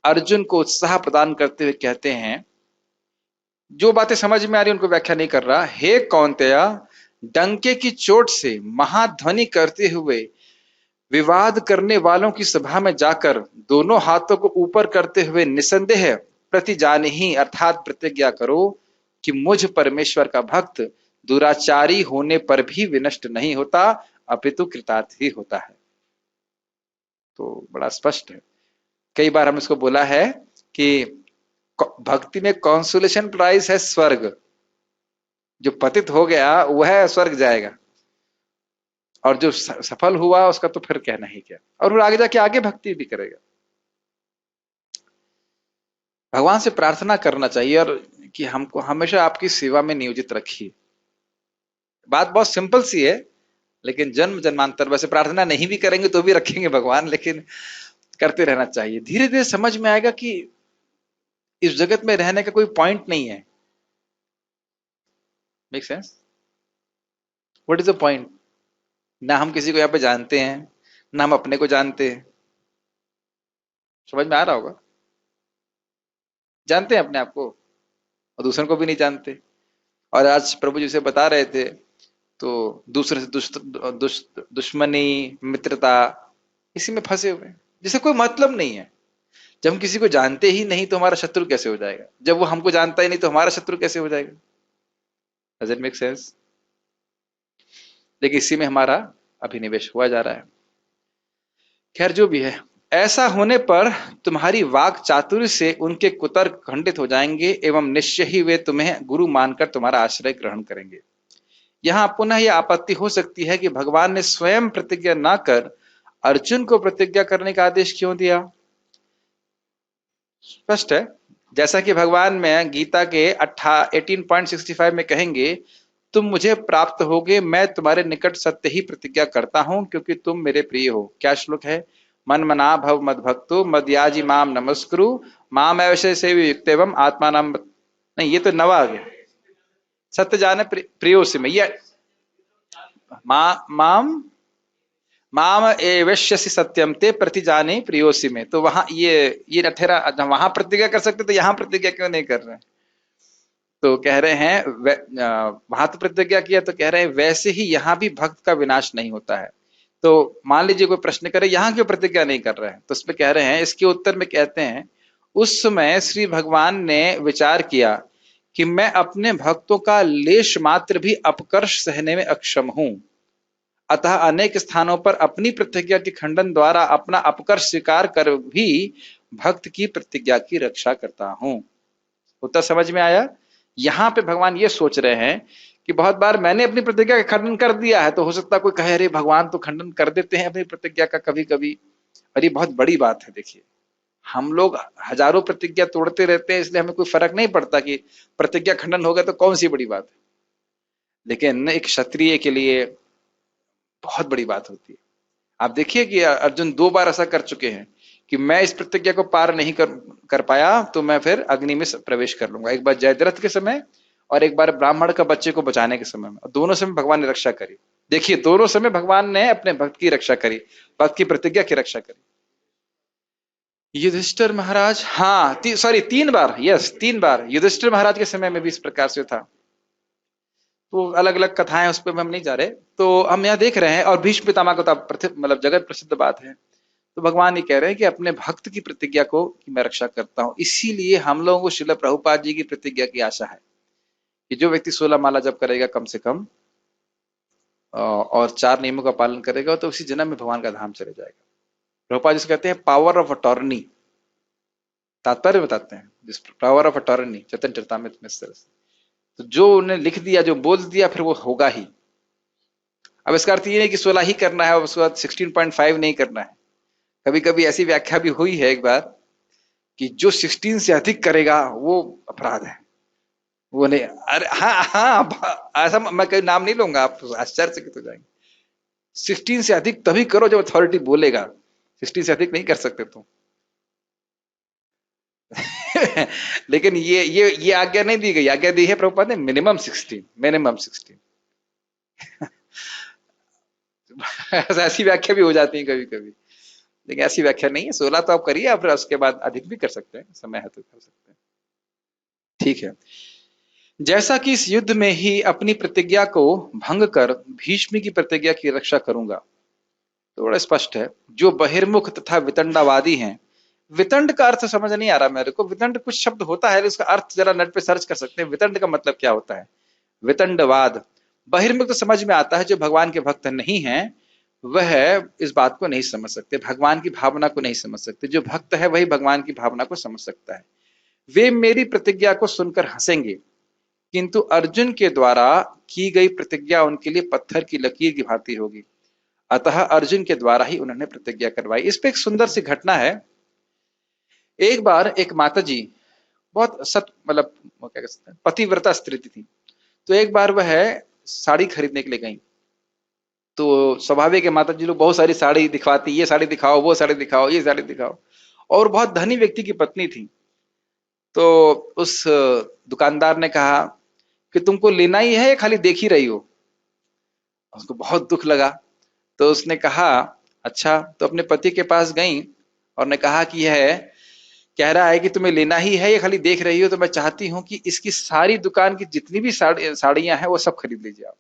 अर्जुन को उत्साह प्रदान करते हुए कहते हैं, जो बातें समझ में आ रही उनको व्याख्या नहीं कर रहा, हे कौन्तेय, डंके की चोट से महाध्वनि करते हुए विवाद करने वालों की सभा में जाकर दोनों हाथों को ऊपर करते हुए निसंदेह प्रतिजानहि अर्थात प्रतिज्ञा करो कि मुझ परमेश्वर का भक्त दुराचारी होने पर भी विनष्ट नहीं होता, अपितु कृतार्थ ही होता है। तो बड़ा स्पष्ट है। कई बार हम इसको बोला है कि भक्ति में कॉन्सोलेशन प्राइज है स्वर्ग, जो पतित हो गया वह स्वर्ग जाएगा और जो सफल हुआ उसका तो फिर कहना ही क्या, और वो आगे जाके आगे भक्ति भी करेगा। भगवान से प्रार्थना करना चाहिए और कि हमको हमेशा आपकी सेवा में नियोजित रखिए। बात बहुत सिंपल सी है, लेकिन जन्म जन्मांतर वैसे प्रार्थना नहीं भी करेंगे तो भी रखेंगे भगवान, लेकिन करते रहना चाहिए। धीरे धीरे समझ में आएगा कि इस जगत में रहने का कोई पॉइंट नहीं है। Make sense? What is the point? ना हम किसी को यहाँ पे जानते हैं, ना हम अपने को जानते हैं। समझ में आ रहा होगा? जानते हैं अपने आप को और दूसरों को भी नहीं जानते। और आज प्रभु जी से बता रहे थे तो दूसरे से दुश्मनी मित्रता इसी में फंसे हुए हैं, जिसे कोई मतलब नहीं है। जब हम किसी को जानते ही नहीं तो हमारा शत्रु कैसे हो जाएगा? जब वो हमको जानता ही नहीं तो हमारा शत्रु कैसे हो जाएगा? Does it make sense? लेकिन इसी में हमारा अभिनिवेश हुआ जा रहा है। खैर जो भी है, ऐसा होने पर तुम्हारी वाक चातुर्य से उनके कुतर्क खंडित हो जाएंगे एवं निश्चय ही वे तुम्हें गुरु मानकर तुम्हारा आश्रय ग्रहण करेंगे। यहां पुनः यह आपत्ति हो सकती है कि भगवान ने स्वयं प्रतिज्ञा न कर अर्जुन को प्रतिज्ञा करने का आदेश क्यों दिया? स्पष्ट है, जैसा कि भगवान में गीता के 18.65 में कहेंगे, तुम मुझे प्राप्त होगे, मैं तुम्हारे निकट सत्य ही प्रतिज्ञा करता हूं क्योंकि तुम मेरे प्रिय हो। क्या श्लोक है? मन मना भव मद भक्तो मदयाजी माम नमस्कुरु माम अवश्य से युक्तेवम आत्मा नाम। नहीं, ये तो नवा आ गया। सत्य जाने प्रियो से में, ये माम माम एवश्यसि सत्यम ते प्रतिजाने प्रियोसी में। तो वहां ये अठेरा वहां प्रतिज्ञा कर सकते तो यहां प्रतिज्ञा क्यों नहीं कर रहे हैं? तो कह रहे हैं वहां तो प्रतिज्ञा किया, तो कह रहे हैं वैसे ही यहां भी भक्त का विनाश नहीं होता है। तो मान लीजिए कोई प्रश्न करे यहां क्यों प्रतिज्ञा नहीं कर रहे हैं, तो उसमें कह रहे हैं, इसके उत्तर में कहते हैं, उस समय श्री भगवान ने विचार किया कि मैं अपने भक्तों का लेश मात्र भी अपकर्ष सहने में अक्षम हूं, अतः अनेक स्थानों पर अपनी प्रतिज्ञा के खंडन द्वारा अपना अपकर्ष स्वीकार कर भी भक्त की प्रतिज्ञा की रक्षा करता हूं। उत्तर समझ में आया? यहां पे भगवान ये सोच रहे हैं कि बहुत बार मैंने अपनी प्रतिज्ञा का खंडन कर दिया है, तो हो सकता है कोई कहे अरे भगवान तो खंडन कर देते हैं अपनी प्रतिज्ञा का कभी कभी। और ये बहुत बड़ी बात है। देखिए, हम लोग हजारों प्रतिज्ञा तोड़ते रहते हैं, इसलिए हमें कोई फर्क नहीं पड़ता कि प्रतिज्ञा खंडन हो गया तो कौन सी बड़ी बात है। लेकिन एक क्षत्रिय के लिए बहुत बड़ी बात होती है। आप देखिए कि अर्जुन 2 बार ऐसा कर चुके हैं कि मैं इस प्रतिज्ञा को पार नहीं कर पाया तो मैं फिर अग्नि में प्रवेश कर लूंगा। एक बार जयद्रथ के समय और एक बार ब्राह्मण का बच्चे को बचाने के समय में, दोनों समय भगवान ने रक्षा करी। देखिए, दोनों समय भगवान ने अपने भक्त की रक्षा करी, भक्त की प्रतिज्ञा की रक्षा करी। युधिष्ठिर महाराज, हाँ सॉरी 3 बार, यस 3 बार युधिष्ठिर महाराज के समय में भी इस प्रकार से था। तो अलग अलग कथाएं, उस पर हम नहीं जा रहे। तो हम यहाँ देख रहे हैं, और भीष्म पितामह को मतलब जगत प्रसिद्ध बात है। तो भगवान ये कह रहे हैं कि अपने भक्त की प्रतिज्ञा को कि मैं रक्षा करता हूं। इसीलिए हम लोगों को श्रील प्रभुपाद जी की प्रतिज्ञा की आशा है कि जो व्यक्ति 16 माला जप करेगा कम से कम और 4 नियमों का पालन करेगा तो उसी जन्म में भगवान का धाम चले जाएगा। प्रभुपाद जी कहते हैं पावर ऑफ अटॉर्नी, तात्पर्य बताते हैं जिस पावर ऑफ अटॉर्नी चैतन्य चरितामृत में इस तरह से। तो जो उन्हें लिख दिया, जो बोल दिया, फिर वो होगा ही। अब इसका अर्थ ये नहीं कि 16 ही करना है और उसके बाद 16.5 नहीं करना है। कभी कभी ऐसी व्याख्या भी हुई है एक बार कि जो 16 से अधिक करेगा वो अपराध है, वो नहीं। अरे हाँ, ऐसा मैं कोई नाम नहीं लूंगा, आप आश्चर्यचकित हो जाएंगे। 16 से अधिक तभी करो जब अथॉरिटी बोलेगा, 16 से अधिक नहीं कर सकते तुम। लेकिन ये आज्ञा नहीं दी गई, आज्ञा दी है प्रभुपाद ने मिनिमम 16, मिनिमम 16। ऐसी व्याख्या भी हो जाती है कभी कभी, लेकिन ऐसी व्याख्या नहीं है। 16 तो आप करिए, आप फिर उसके बाद अधिक भी कर सकते हैं, समय है तो कर सकते हैं। ठीक है। जैसा कि इस युद्ध में ही अपनी प्रतिज्ञा को भंग कर भीष्म की प्रतिज्ञा की रक्षा करूंगा, तो बड़ा स्पष्ट है। जो बहिर्मुख तथा वितंडवादी हैं, वितंड का अर्थ समझ नहीं आ रहा मेरे को, वितंड कुछ शब्द होता है, इसका अर्थ जरा नेट पे सर्च कर सकते हैं, वितंड का मतलब क्या होता है। वितंडवाद, बहिर्मुख तो समझ में आता है, जो भगवान के भक्त नहीं है वह इस बात को नहीं समझ सकते, भगवान की भावना को नहीं समझ सकते। जो भक्त है वही भगवान की भावना को समझ सकता है। वे मेरी प्रतिज्ञा को सुनकर हंसेंगे, किंतु अर्जुन के द्वारा की गई प्रतिज्ञा उनके लिए पत्थर की लकीर की भांति होगी, अतः अर्जुन के द्वारा ही उन्होंने प्रतिज्ञा करवाई। इस पे एक सुंदर सी घटना है। एक बार एक माता जी बहुत सत मतलब क्या कह सकते हैं, पतिव्रता स्त्री थी। तो एक बार वह साड़ी खरीदने के लिए गई, तो स्वाभाविक है माता जी लोग बहुत सारी साड़ी दिखवाती, ये साड़ी दिखाओ, वो साड़ी दिखाओ, ये साड़ी दिखाओ, और बहुत धनी व्यक्ति की पत्नी थी। तो उस दुकानदार ने कहा कि तुमको लेना ही है या खाली देख ही रही हो। उसको बहुत दुख लगा, तो उसने कहा अच्छा, तो अपने पति के पास गई और ने कहा कि यह कह रहा है कि तुम्हें लेना ही है या खाली देख रही हो, तो मैं चाहती हूं कि इसकी सारी दुकान की जितनी भी साड़ियां हैं वो सब खरीद लीजिए आप।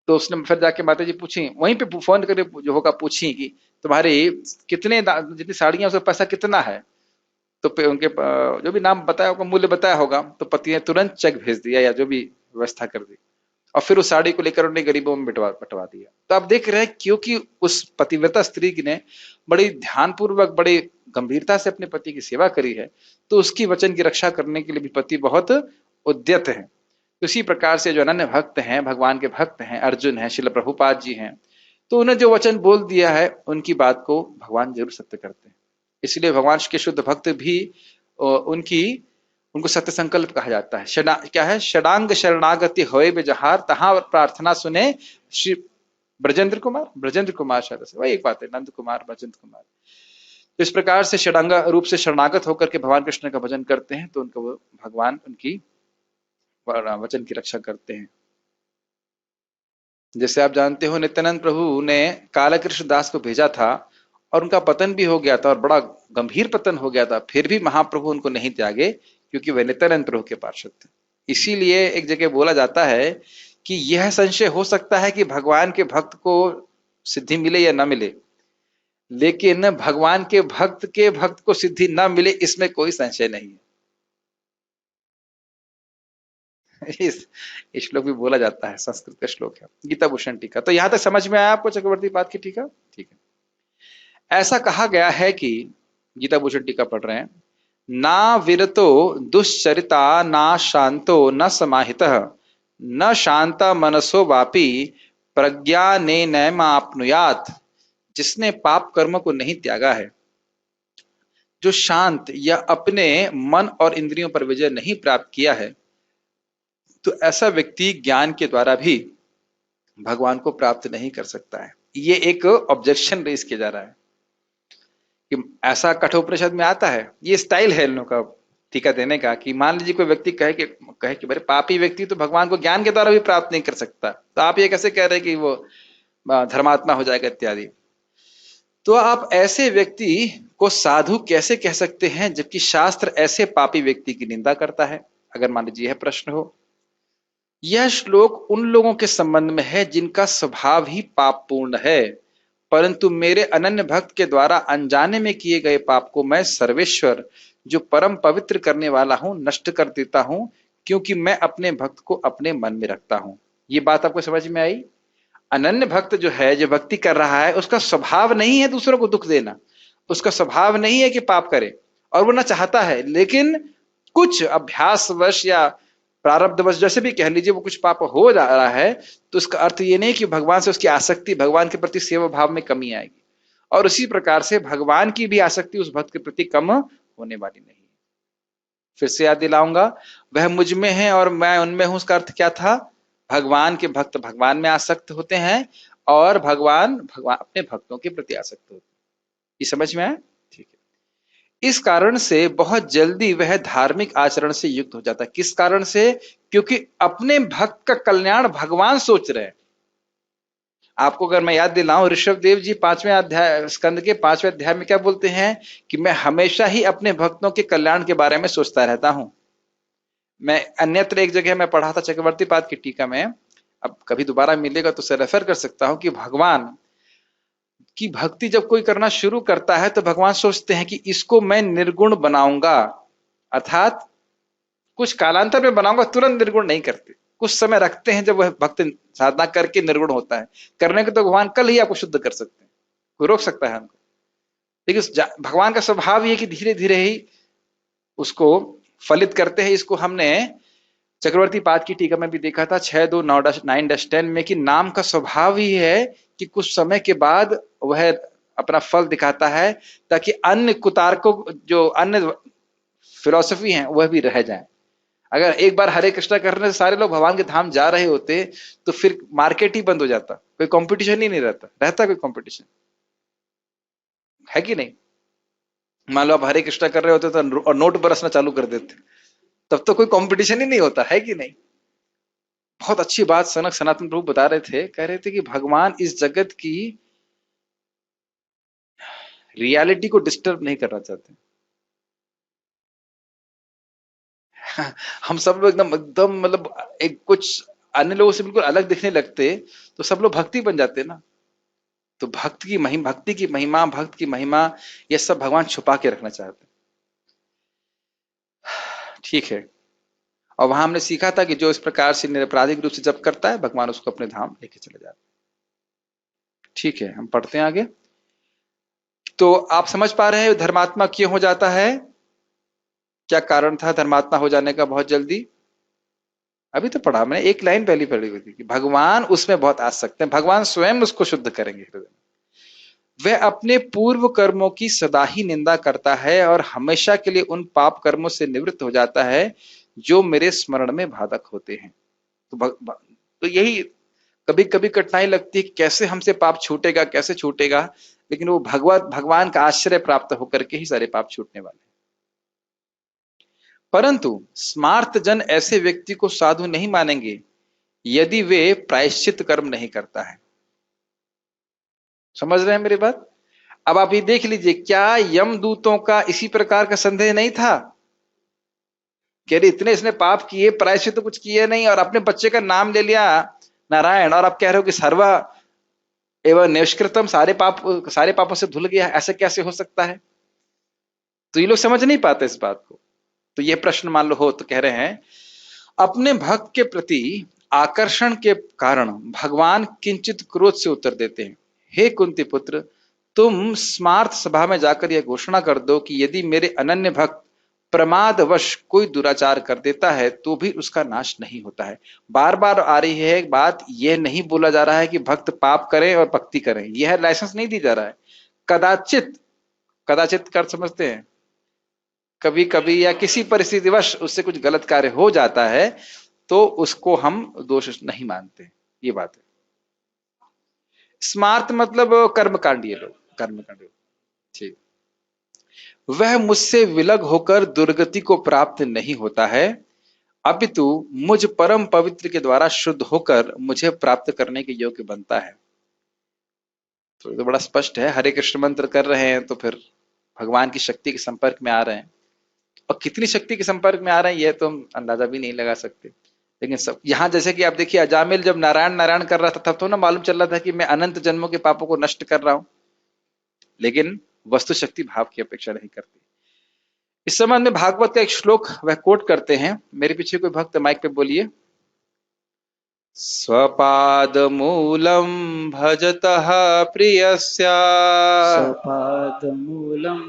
तो उसने फिर जाके माता जी पूछी, वहीं पे फोन करके जो होगा पूछी कि तुम्हारे कितने जितनी साड़ियां उसका पैसा कितना है। तो उनके जो भी नाम बताया होगा, मूल्य बताया होगा, तो पति ने तुरंत चेक भेज दिया या जो भी व्यवस्था कर दी, और फिर उस साड़ी को लेकर उन्हें गरीबों में बंटवा दिया। तो आप देख रहे हैं, क्योंकि उस पतिव्रता स्त्री ने बड़ी ध्यानपूर्वक, बड़ी गंभीरता से अपने पति की सेवा करी है, तो उसकी वचन की रक्षा करने के लिए भी पति बहुत उद्यत है। तो इसी प्रकार से जो अनन्य भक्त हैं, भगवान के भक्त हैं, अर्जुन हैं, श्रील प्रभुपाद जी हैं, तो उन्हें जो वचन बोल दिया है उनकी बात को भगवान जरूर सत्य करते हैं। इसलिए भगवान के शुद्ध भक्त भी उनको सत्य संकल्प कहा जाता है। क्या है, षडांग शरणागति होए बेजहार, तहां प्रार्थना सुने श्री ब्रजेंद्र कुमार, ब्रजेंद्र कुमार शायद से वही एक बात है, नंद कुमार, ब्रजेंद्र कुमार। तो इस प्रकार से षडांग रूप से शरणागत होकर के भगवान कृष्ण का भजन करते हैं, तो उनको भगवान उनकी वचन की रक्षा करते हैं। जैसे आप जानते हो, नित्यानंद प्रभु ने कालकृष्ण दास को भेजा था और उनका पतन भी हो गया था और बड़ा गंभीर पतन हो गया था, फिर भी महाप्रभु उनको नहीं त्यागे, क्योंकि वे नित्यानंद प्रभु के पार्षद थे। इसीलिए एक जगह बोला जाता है कि यह संशय हो सकता है कि भगवान के भक्त को सिद्धि मिले या न मिले, लेकिन भगवान के भक्त को सिद्धि न मिले इसमें कोई संशय नहीं है। इस श्लोक भी बोला जाता है, संस्कृत का श्लोक है, गीता भूषण टीका। तो यहां तक समझ में आया आपको चक्रवर्ती बात की टीका? ठीक है। ऐसा कहा गया है कि, गीता भूषण टीका पढ़ रहे हैं, ना विरतो दुश्चरिता ना शांतो न समाहितः न शांता मनसो वापी प्रज्ञा ने नैमाप्नुयात। जिसने पाप कर्म को नहीं त्यागा है, जो शांत या अपने मन और इंद्रियों पर विजय नहीं प्राप्त किया है, तो ऐसा व्यक्ति ज्ञान के द्वारा भी भगवान को प्राप्त नहीं कर सकता है। ये एक ऑब्जेक्शन रेज किया जा रहा है कि ऐसा कठोपनिषद में आता है। ये स्टाइल है इन लोगों का टीका देने का, कि मान लीजिए कोई व्यक्ति कहे कि बड़े पापी व्यक्ति तो भगवान को ज्ञान के द्वारा भी प्राप्त नहीं कर सकता, तो आप ये कैसे कह रहे हैं कि वो धर्मात्मा हो जाएगा इत्यादि। तो आप ऐसे व्यक्ति को साधु कैसे कह सकते हैं, जबकि शास्त्र ऐसे पापी व्यक्ति की निंदा करता है? अगर मान लीजिए यह प्रश्न हो। यह श्लोक उन लोगों के संबंध में है जिनका स्वभाव ही पापपूर्ण है, परंतु मेरे अनन्य भक्त के द्वारा अनजाने में किए गए पाप को मैं सर्वेश्वर, जो परम पवित्र करने वाला हूं, नष्ट कर देता हूं, क्योंकि मैं अपने भक्त को अपने मन में रखता हूं। ये बात आपको समझ में आई? अनन्य भक्त जो है, जो भक्ति कर रहा है, उसका स्वभाव नहीं है दूसरों को दुख देना, उसका स्वभाव नहीं है कि पाप करे, और वो ना चाहता है, लेकिन कुछ अभ्यासवश या प्रारब्धवश, जैसे भी कह लीजिए, वो कुछ पाप हो जा रहा है, तो उसका अर्थ ये नहीं कि भगवान से उसकी आसक्ति, भगवान के प्रति सेवा भाव में कमी आएगी। और उसी प्रकार से भगवान की भी आसक्ति उस भक्त के प्रति कम होने वाली नहीं। फिर से याद दिलाऊंगा, वह मुझ में है और मैं उनमें हूं, उसका अर्थ क्या था? भगवान के भक्त भगवान में आसक्त होते हैं और भगवान अपने भक्तों के प्रति आसक्त होते हैं। ये समझ में आया? ठीक है। इस कारण से बहुत जल्दी वह धार्मिक आचरण से युक्त हो जाता है। किस कारण से? क्योंकि अपने भक्त का कल्याण भगवान सोच रहे हैं। आपको अगर मैं याद दिलाऊं, ऋषभ देव जी 5वें अध्याय, स्कंद के 5वें अध्याय में क्या बोलते हैं कि मैं हमेशा ही अपने भक्तों के कल्याण के बारे में सोचता रहता हूं। मैं अन्यत्र एक जगह मैं पढ़ा था चक्रवर्ती पाद की टीका में, अब कभी दोबारा मिलेगा तो उसे रेफर कर सकता हूं, कि भगवान की भक्ति जब कोई करना शुरू करता है तो भगवान सोचते हैं कि इसको मैं निर्गुण बनाऊंगा, अर्थात कुछ कालांतर में बनाऊंगा, तुरंत निर्गुण नहीं करते, कुछ समय रखते हैं जब वह भक्त साधना करके निर्गुण होता है। करने के तो भगवान कल ही आपको शुद्ध कर सकते हैं, कोई रोक सकता है हमको? लेकिन भगवान का स्वभाव ये कि धीरे धीरे ही उसको फलित करते हैं। इसको हमने चक्रवर्ती पाद की टीका में भी देखा था 629-9-10 में, कि नाम का स्वभाव ही है कि कुछ समय के बाद वह अपना फल दिखाता है, ताकि अन्य कुतार्कों, जो अन्य फिलोसफी हैं, वह भी रह जाएं। अगर एक बार हरे कृष्णा करने से सारे लोग भगवान के धाम जा रहे होते तो फिर मार्केट ही बंद हो जाता, कोई कंपटीशन ही नहीं रहता कोई कंपटीशन है कि नहीं? मान लो आप हरे कृष्णा कर रहे होते तो और नोट बरसना चालू कर देते, तब तो कोई कंपटीशन ही नहीं होता, है कि नहीं? बहुत अच्छी बात सनातन प्रभु बता रहे थे, कह रहे थे कि भगवान इस जगत की रियलिटी को डिस्टर्ब नहीं करना चाहते। हम सब लोग एकदम एकदम मतलब एक कुछ अन्य लोगों से बिल्कुल अलग दिखने लगते तो सब लोग भक्ति बन जाते ना। तो भक्ति की महिमा, भक्त की महिमा, ये सब भगवान छुपा के रखना चाहते। ठीक है। और वहां हमने सीखा था कि जो इस प्रकार से निरपराधिक रूप से जप करता है, भगवान उसको अपने धाम लेके चले जाते। ठीक है, हम पढ़ते हैं आगे। तो आप समझ पा रहे हैं धर्मात्मा क्यों हो जाता है? क्या कारण था धर्मात्मा हो जाने का बहुत जल्दी? अभी तो पढ़ा मैंने, एक लाइन पहली पढ़ी हुई थी कि भगवान उसमें बहुत आसक्त हैं, भगवान स्वयं उसको शुद्ध करेंगे हृदय में। वह अपने पूर्व कर्मों की सदा ही निंदा करता है और हमेशा के लिए उन पाप कर्मों से निवृत्त हो जाता है जो मेरे स्मरण में बाधक होते हैं। तो यही कभी कभी कठिनाई लगती है, कैसे हमसे पाप छूटेगा, कैसे छूटेगा, लेकिन वो भगवान का आश्रय प्राप्त होकर के ही सारे पाप छूटने वाले। परंतु स्मार्त जन ऐसे व्यक्ति को साधु नहीं मानेंगे यदि वे प्रायश्चित कर्म नहीं करता है। समझ रहे हैं मेरी बात? अब आप ये देख लीजिए, क्या यमदूतों का इसी प्रकार का संदेह नहीं था कि अरे इतने इसने पाप किए, प्रायश्चित तो कुछ किए नहीं, और अपने बच्चे का नाम ले लिया नारायण, और आप कह रहे हो कि सर्व एवं निष्कृतम, सारे पापों से धुल गया, ऐसा कैसे हो सकता है? तो ये लोग समझ नहीं पाते इस बात को। तो ये प्रश्न मान लो हो तो कह रहे हैं, अपने भक्त के प्रति आकर्षण के कारण भगवान किंचित क्रोध से उत्तर देते हैं, हे कुंती पुत्र, तुम स्मार्त सभा में जाकर यह घोषणा कर दो कि यदि मेरे अनन्य भक्त प्रमादवश कोई दुराचार कर देता है तो भी उसका नाश नहीं होता है। बार बार आ रही है बात, यह नहीं बोला जा रहा है कि भक्त पाप करें और भक्ति करें, यह लाइसेंस नहीं दी जा रहा है। कदाचित कर समझते हैं, कभी कभी या किसी परिस्थितिवश उससे कुछ गलत कार्य हो जाता है तो उसको हम दोष नहीं मानते, ये बात है। स्मार्त मतलब कर्मकांडी लोग, कर्मकांडी। ठीक। वह मुझसे विलग होकर दुर्गति को प्राप्त नहीं होता है, अपितु मुझ परम पवित्र के द्वारा शुद्ध होकर मुझे प्राप्त करने के योग्य बनता है। तो ये तो बड़ा स्पष्ट है, हरे कृष्ण मंत्र कर रहे हैं तो फिर भगवान की शक्ति के संपर्क में आ रहे हैं, और कितनी शक्ति के संपर्क में आ रहे हैं यह तो हम अंदाजा भी नहीं लगा सकते। लेकिन सब यहां जैसे कि आप देखिए, अजामिल जब नारायण नारायण कर रहा था तब तो ना मालूम चल रहा था कि मैं अनंत जन्मों के पापों को नष्ट कर रहा हूं, लेकिन वस्तु शक्ति भाव की अपेक्षा नहीं करती। इस संबंध में भागवत का एक श्लोक वह कोट करते हैं, मेरे पीछे कोई भक्त माइक पे बोलिए। स्वपाद मूलम भजतः प्रियस्य, स्वपाद मूलम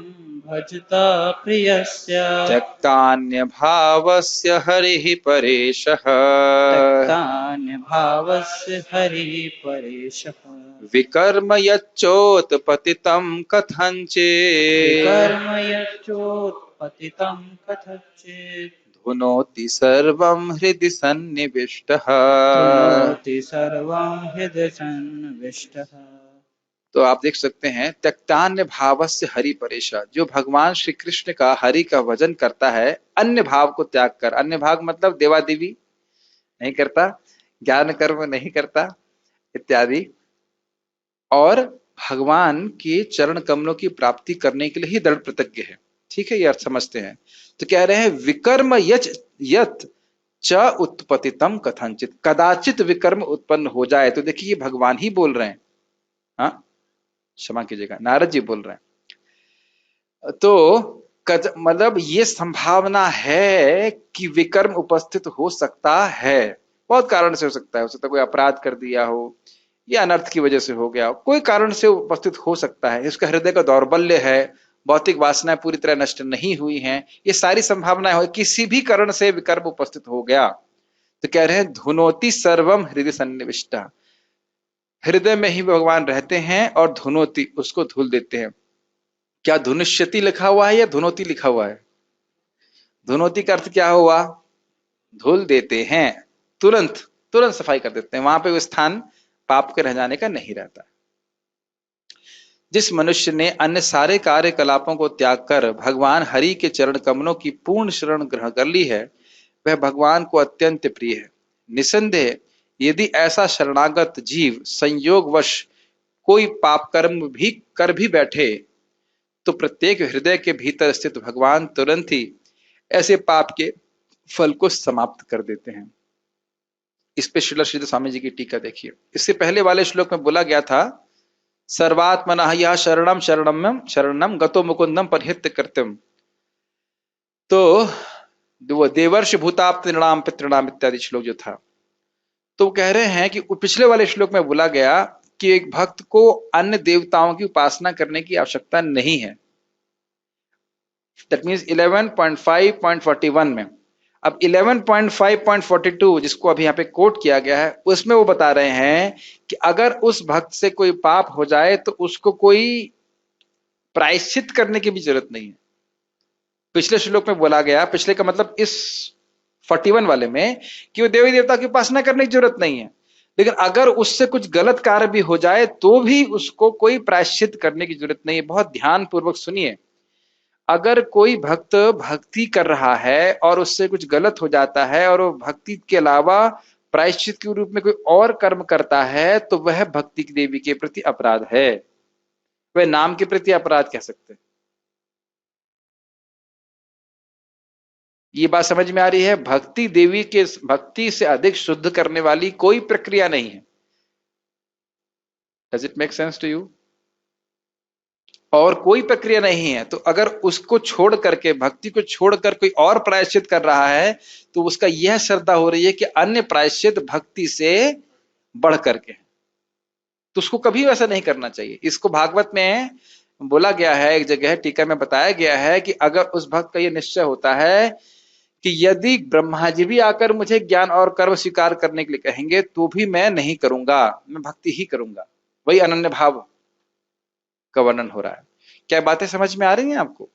भजता प्रियस्य, त्यक्तान्य भावस्य हरिः परेशः, त्यक्तान्य भावस्य हरिः परेशः, विकर्म यच्चोत्पतितं कथंचित्, विकर्म यच्चोत्पतितं कथंचित्, धुनोति सर्वं हृदि सन्निविष्टः। धुनोति सर्वं हृदि सन्निविष्टः। तो आप देख सकते हैं, त्यक्तान्य भावस्य हरि परेशा, जो भगवान श्री कृष्ण का हरि का भजन करता है अन्य भाव को त्याग कर, अन्य भाव मतलब देवा देवी नहीं करता, ज्ञान कर्म नहीं करता इत्यादि, और भगवान के चरण कमलों की प्राप्ति करने के लिए ही दृढ़ प्रतिज्ञ है। ठीक है, ये अर्थ समझते हैं। तो कह रहे हैं विकर्म यत च उत्पतितम कथनचित, कदाचित विकर्म उत्पन्न हो जाए। तो देखिए ये भगवान ही बोल रहे हैं, हाँ क्षमा कीजिएगा, नारद जी बोल रहे हैं। तो मतलब ये संभावना है कि विकर्म उपस्थित हो सकता है, बहुत कारण से हो सकता है कोई अपराध कर दिया हो या अनर्थ की वजह से हो गया, कोई कारण से उपस्थित हो सकता है, इसका हृदय का दौर्बल्य है, भौतिक वासनाएं पूरी तरह नष्ट नहीं हुई हैं, ये सारी संभावनाएं हो, किसी भी कारण से विकर्म उपस्थित हो गया। तो कह रहे हैं धुनोति सर्वम हृदय सन्निविष्टा, हृदय में ही भगवान रहते हैं और धुनोति उसको धुल देते हैं। क्या धुनुष्यति लिखा हुआ है या धुनोति लिखा हुआ है? धुनोति का अर्थ क्या हुआ? धुल देते हैं, तुरंत तुरंत सफाई कर देते हैं, वहां पे वो स्थान पाप के रह जाने का नहीं रहता। जिस मनुष्य ने अन्य सारे कार्यकलापों को त्याग कर भगवान हरि के चरण कमलों की पूर्ण शरण ग्रहण कर ली है, वह भगवान को अत्यंत प्रिय है। निसंदेह यदि ऐसा शरणागत जीव संयोगवश कोई पाप कर्म भी कर भी बैठे, तो प्रत्येक हृदय के भीतर स्थित भगवान तुरंत ही ऐसे पाप के फल को समाप्त कर देते हैं। इस पे श्रील श्रीधर स्वामी जी की टीका देखिए। इससे पहले वाले श्लोक में बोला गया था सर्वात्मनः यः शरणम शरणम शरणम गतो मुकुंदम परिहित कृत्यम, तो वो देवर्षि भूताप्त नृणाम पितृणाम इत्यादि श्लोक जो था, तो कह रहे हैं कि पिछले वाले श्लोक में बोला गया कि एक भक्त को अन्य देवताओं की उपासना करने की आवश्यकता नहीं है। दैट मीन्स 11.5.41 में। अब 11.5.42 जिसको अभी यहाँ पे कोट किया गया है, उसमें वो बता रहे हैं कि अगर उस भक्त से कोई पाप हो जाए तो उसको कोई प्रायश्चित करने की भी जरूरत नहीं है। पिछले श्लोक में बोला गया, पिछले का मतलब इस 41 वाले में, कि वो देवी देवता की उपासना करने की जरूरत नहीं है, लेकिन अगर उससे कुछ गलत कार्य भी हो जाए तो भी उसको कोई प्रायश्चित करने की जरूरत नहीं है। बहुत ध्यान पूर्वक सुनिए, अगर कोई भक्त भक्ति कर रहा है और उससे कुछ गलत हो जाता है और वो भक्ति के अलावा प्रायश्चित के रूप में कोई और कर्म करता है, तो वह भक्ति की देवी के प्रति अपराध है, वह नाम के प्रति अपराध कह सकते हैं। ये बात समझ में आ रही है? भक्ति देवी के भक्ति से अधिक शुद्ध करने वाली कोई प्रक्रिया नहीं है। Does it make sense to you? और कोई प्रक्रिया नहीं है। तो अगर उसको छोड़ करके, भक्ति को छोड़कर कोई और प्रायश्चित कर रहा है, तो उसका यह श्रद्धा हो रही है कि अन्य प्रायश्चित भक्ति से बढ़ करके, तो उसको कभी वैसा नहीं करना चाहिए। इसको भागवत में बोला गया है, एक जगह टीका में बताया गया है कि अगर उस भक्त का यह निश्चय होता है कि यदि ब्रह्मा जी भी आकर मुझे ज्ञान और कर्म स्वीकार करने के लिए कहेंगे तो भी मैं नहीं करूंगा, मैं भक्ति ही करूंगा, वही अनन्य भाव का वर्णन हो रहा है। क्या बातें समझ में आ रही हैं आपको?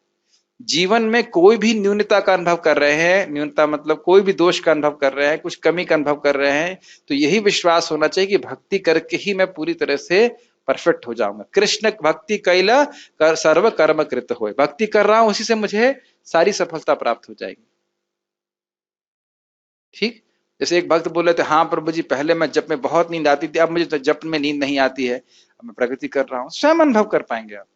जीवन में कोई भी न्यूनता का अनुभव कर रहे हैं, न्यूनता मतलब कोई भी दोष का अनुभव कर रहे हैं, कुछ कमी का अनुभव कर रहे हैं, तो यही विश्वास होना चाहिए कि भक्ति करके ही मैं पूरी तरह से परफेक्ट हो जाऊंगा। कृष्ण भक्ति कैला कर सर्व कर्म कृत होए, भक्ति कर रहा हूं उसी से मुझे सारी सफलता प्राप्त हो जाएगी। ठीक, जैसे एक भक्त बोले थे, हाँ प्रभु जी पहले मैं जप में बहुत नींद आती थी, अब मुझे जप में नींद नहीं आती है, अब मैं प्रगति कर रहा हूं। स्वयं अनुभव कर पाएंगे आप।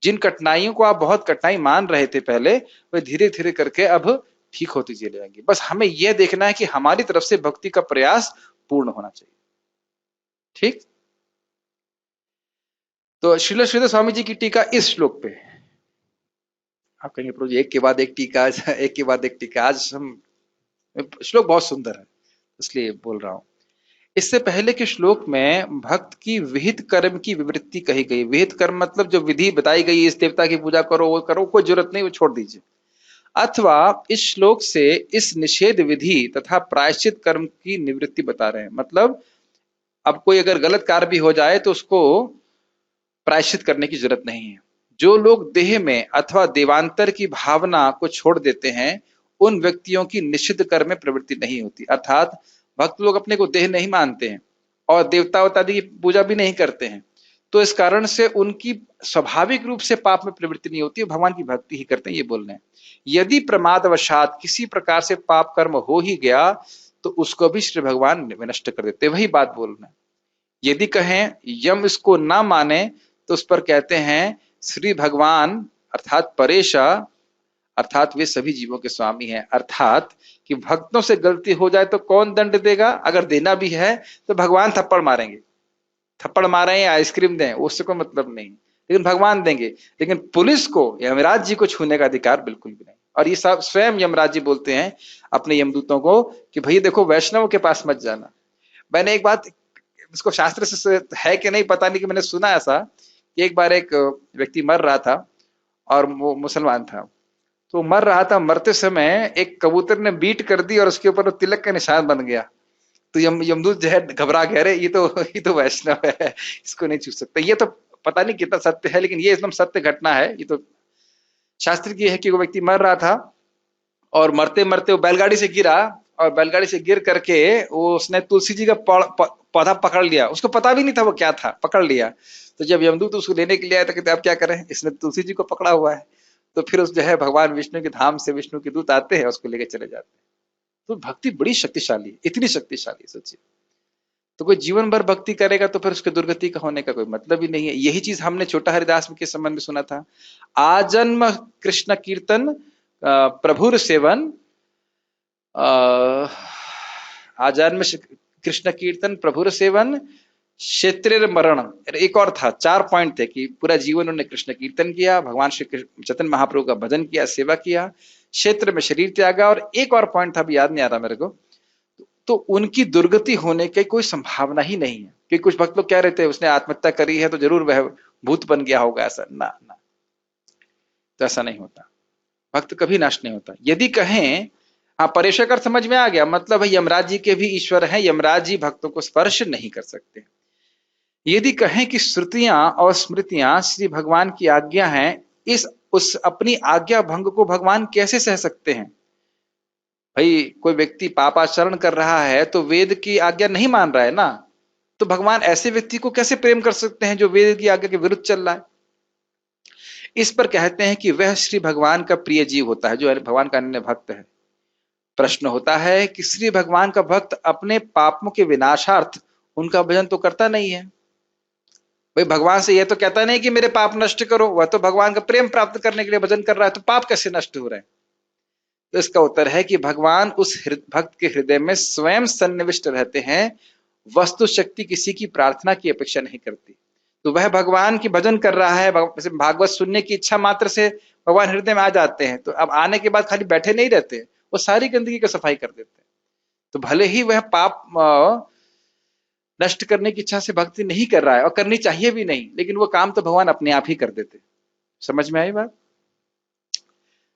जिन कठिनाइयों को आप बहुत कठिनाई मान रहे थे पहले, वह धीरे धीरे करके अब ठीक होती चली जाएंगी। बस हमें यह देखना है कि हमारी तरफ से भक्ति का प्रयास पूर्ण होना चाहिए। ठीक, तो श्रील श्रीधर स्वामी जी की टीका इस श्लोक पे। आप कहेंगे प्रभु जी एक के बाद एक टीका, एक के बाद एक टीका, आज हम श्लोक बहुत सुंदर है इसलिए बोल रहा हूं। इससे पहले के श्लोक में भक्त की विहित कर्म की विवृत्ति कही गई। विहित कर्म मतलब जो विधि बताई गई, इस देवता की पूजा करो, वो करो, कोई जरूरत नहीं, वो छोड़ दीजिए। अथवा इस श्लोक से इस निषेध विधि तथा प्रायश्चित कर्म की निवृत्ति बता रहे हैं। मतलब अब कोई अगर गलत कार्य भी हो जाए तो उसको प्रायश्चित करने की जरूरत नहीं है। जो लोग देह में अथवा देवांतर की भावना को छोड़ देते हैं, उन व्यक्तियों की निषिद्ध कर्म में प्रवृत्ति नहीं होती। अर्थात भक्त लोग अपने को देह नहीं मानते हैं और देवता इत्यादि की पूजा भी नहीं करते हैं, तो इस कारण से उनकी स्वाभाविक रूप से पाप में प्रवृत्ति नहीं होती, भगवान की भक्ति ही करते हैं, ये बोल रहे हैं। यदि प्रमादवशात किसी प्रकार से पाप कर्म हो ही गया तो उसको भी श्री भगवान विनष्ट कर देते, वही बात बोल रहे हैं। यदि कहें यम इसको ना माने तो उस पर कहते हैं श्री भगवान अर्थात परेशा, अर्थात वे सभी जीवों के स्वामी हैं, अर्थात कि भक्तों से गलती हो जाए तो कौन दंड देगा, अगर देना भी है तो भगवान थप्पड़ मारेंगे, थप्पड़ मारें या आइसक्रीम दें उससे कोई मतलब नहीं, लेकिन भगवान देंगे। लेकिन पुलिस को यमराज जी को छूने का अधिकार बिल्कुल भी नहीं। और ये सब स्वयं यमराज जी बोलते हैं अपने यमदूतों को कि भैया देखो वैष्णव के पास मत जाना। मैंने एक बात, इसको शास्त्र से है कि नहीं पता नहीं, कि मैंने सुना ऐसा कि एक बार एक व्यक्ति मर रहा था और वो मुसलमान था, तो मर रहा था, मरते समय एक कबूतर ने बीट कर दी और उसके ऊपर तिलक का निशान बन गया। तो यमदूत जो है घबरा गया, अरे ये तो वैष्णव है, इसको नहीं छू सकता। ये तो पता नहीं कितना सत्य है, लेकिन ये एकदम सत्य घटना है। ये तो शास्त्र की है कि वो व्यक्ति मर रहा था और मरते मरते वो बैलगाड़ी से गिरा, और बैलगाड़ी से गिर करके वो उसने तुलसी जी का पौधा पकड़ लिया, उसको पता भी नहीं था वो क्या था, पकड़ लिया। तो जब यमदूत उसको लेने के लिए आया तो कहते आप क्या करें, इसने तुलसी जी को पकड़ा हुआ है। तो फिर उस जो है भगवान विष्णु के धाम से विष्णु के दूत आते हैं, उसको लेके चले जाते हैं। तो भक्ति बड़ी शक्तिशाली है, इतनी शक्तिशाली सोचिए। तो कोई जीवन भर भक्ति करेगा तो फिर उसके दुर्गति का होने का कोई मतलब ही नहीं है। यही चीज हमने छोटा हरिदास के संबंध में सुना था, आजन्म कृष्ण कीर्तन प्रभुर सेवन, आजन्म कृष्ण कीर्तन प्रभुर सेवन क्षेत्र मरण। एक और था, 4 पॉइंट थे कि पूरा जीवन उन्होंने कृष्ण कीर्तन किया, भगवान श्री चैतन्य महाप्रभु का भजन किया, सेवा किया, क्षेत्र में शरीर त्यागा, और एक और पॉइंट था, अभी याद नहीं आ रहा मेरे को। तो उनकी दुर्गति होने की कोई संभावना ही नहीं है। कि कुछ भक्त लोग कह रहे थे उसने आत्महत्या करी है तो जरूर वह भूत बन गया होगा, ऐसा ना, तो ऐसा नहीं होता, भक्त कभी नष्ट नहीं होता। यदि कहें हाँ परेशा कर समझ में आ गया, मतलब है यमराज जी के भी ईश्वर हैं, यमराज जी भक्तों को स्पर्श नहीं कर सकते। यदि कहें कि श्रुतियां और स्मृतियां श्री भगवान की आज्ञा हैं, उस अपनी आज्ञा भंग को भगवान कैसे सह सकते हैं। भाई कोई व्यक्ति पापाचरण कर रहा है तो वेद की आज्ञा नहीं मान रहा है ना, तो भगवान ऐसे व्यक्ति को कैसे प्रेम कर सकते हैं जो वेद की आज्ञा के विरुद्ध चल रहा है। इस पर कहते हैं कि वह श्री भगवान का प्रिय जीव होता है जो भगवान का अन्य भक्त है। प्रश्न होता है कि श्री भगवान का भक्त अपने पापों के विनाशार्थ उनका भजन तो करता नहीं है। भाई भगवान से यह तो कहता नहीं कि मेरे पाप नष्ट करो, वह तो भगवान का प्रेम प्राप्त करने के लिए भजन कर रहा है, तो पाप कैसे नष्ट हो रहे हैं। तो इसका उत्तर है कि भगवान उस भक्त के हृदय में स्वयं सन्निविष्ट रहते हैं, वस्तु शक्ति किसी की प्रार्थना की अपेक्षा नहीं करती। तो वह भगवान की भजन कर रहा है, भागवत सुनने की इच्छा मात्र से भगवान हृदय में आ जाते हैं। तो अब आने के बाद खाली बैठे नहीं रहते, वो सारी गंदगी को सफाई कर देते हैं। तो भले ही वह पाप नष्ट करने की इच्छा से भक्ति नहीं कर रहा है और करनी चाहिए भी नहीं, लेकिन वो काम तो भगवान अपने आप ही कर देते। समझ में आई बात।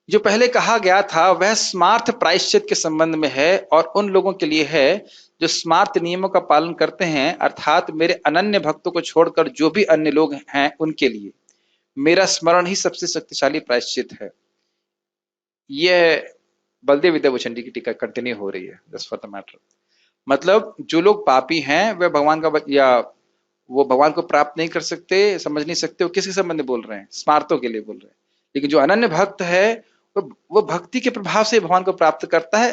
जो पहले कहा गया था वह स्मार्थ प्रायश्चित के संबंध में है और उन लोगों के लिए है जो स्मार्थ नियमों का पालन करते हैं, अर्थात मेरे अनन्य भक्तों को छोड़कर जो भी अन्य लोग हैं उनके लिए मेरा स्मरण ही सबसे शक्तिशाली प्रायश्चित है। यह बलदेव विद्याभूषण जी की टीका कंटिन्यू हो रही है, जस्ट फॉर द मैटर। मतलब जो लोग पापी हैं वह भगवान का या वो भगवान को प्राप्त नहीं कर सकते, समझ नहीं सकते, वो किसके संबंध में बोल रहे हैं, स्मार्थों के लिए बोल रहे हैं। लेकिन जो अनन्य भक्त है वो भक्ति के प्रभाव से भगवान को प्राप्त करता है,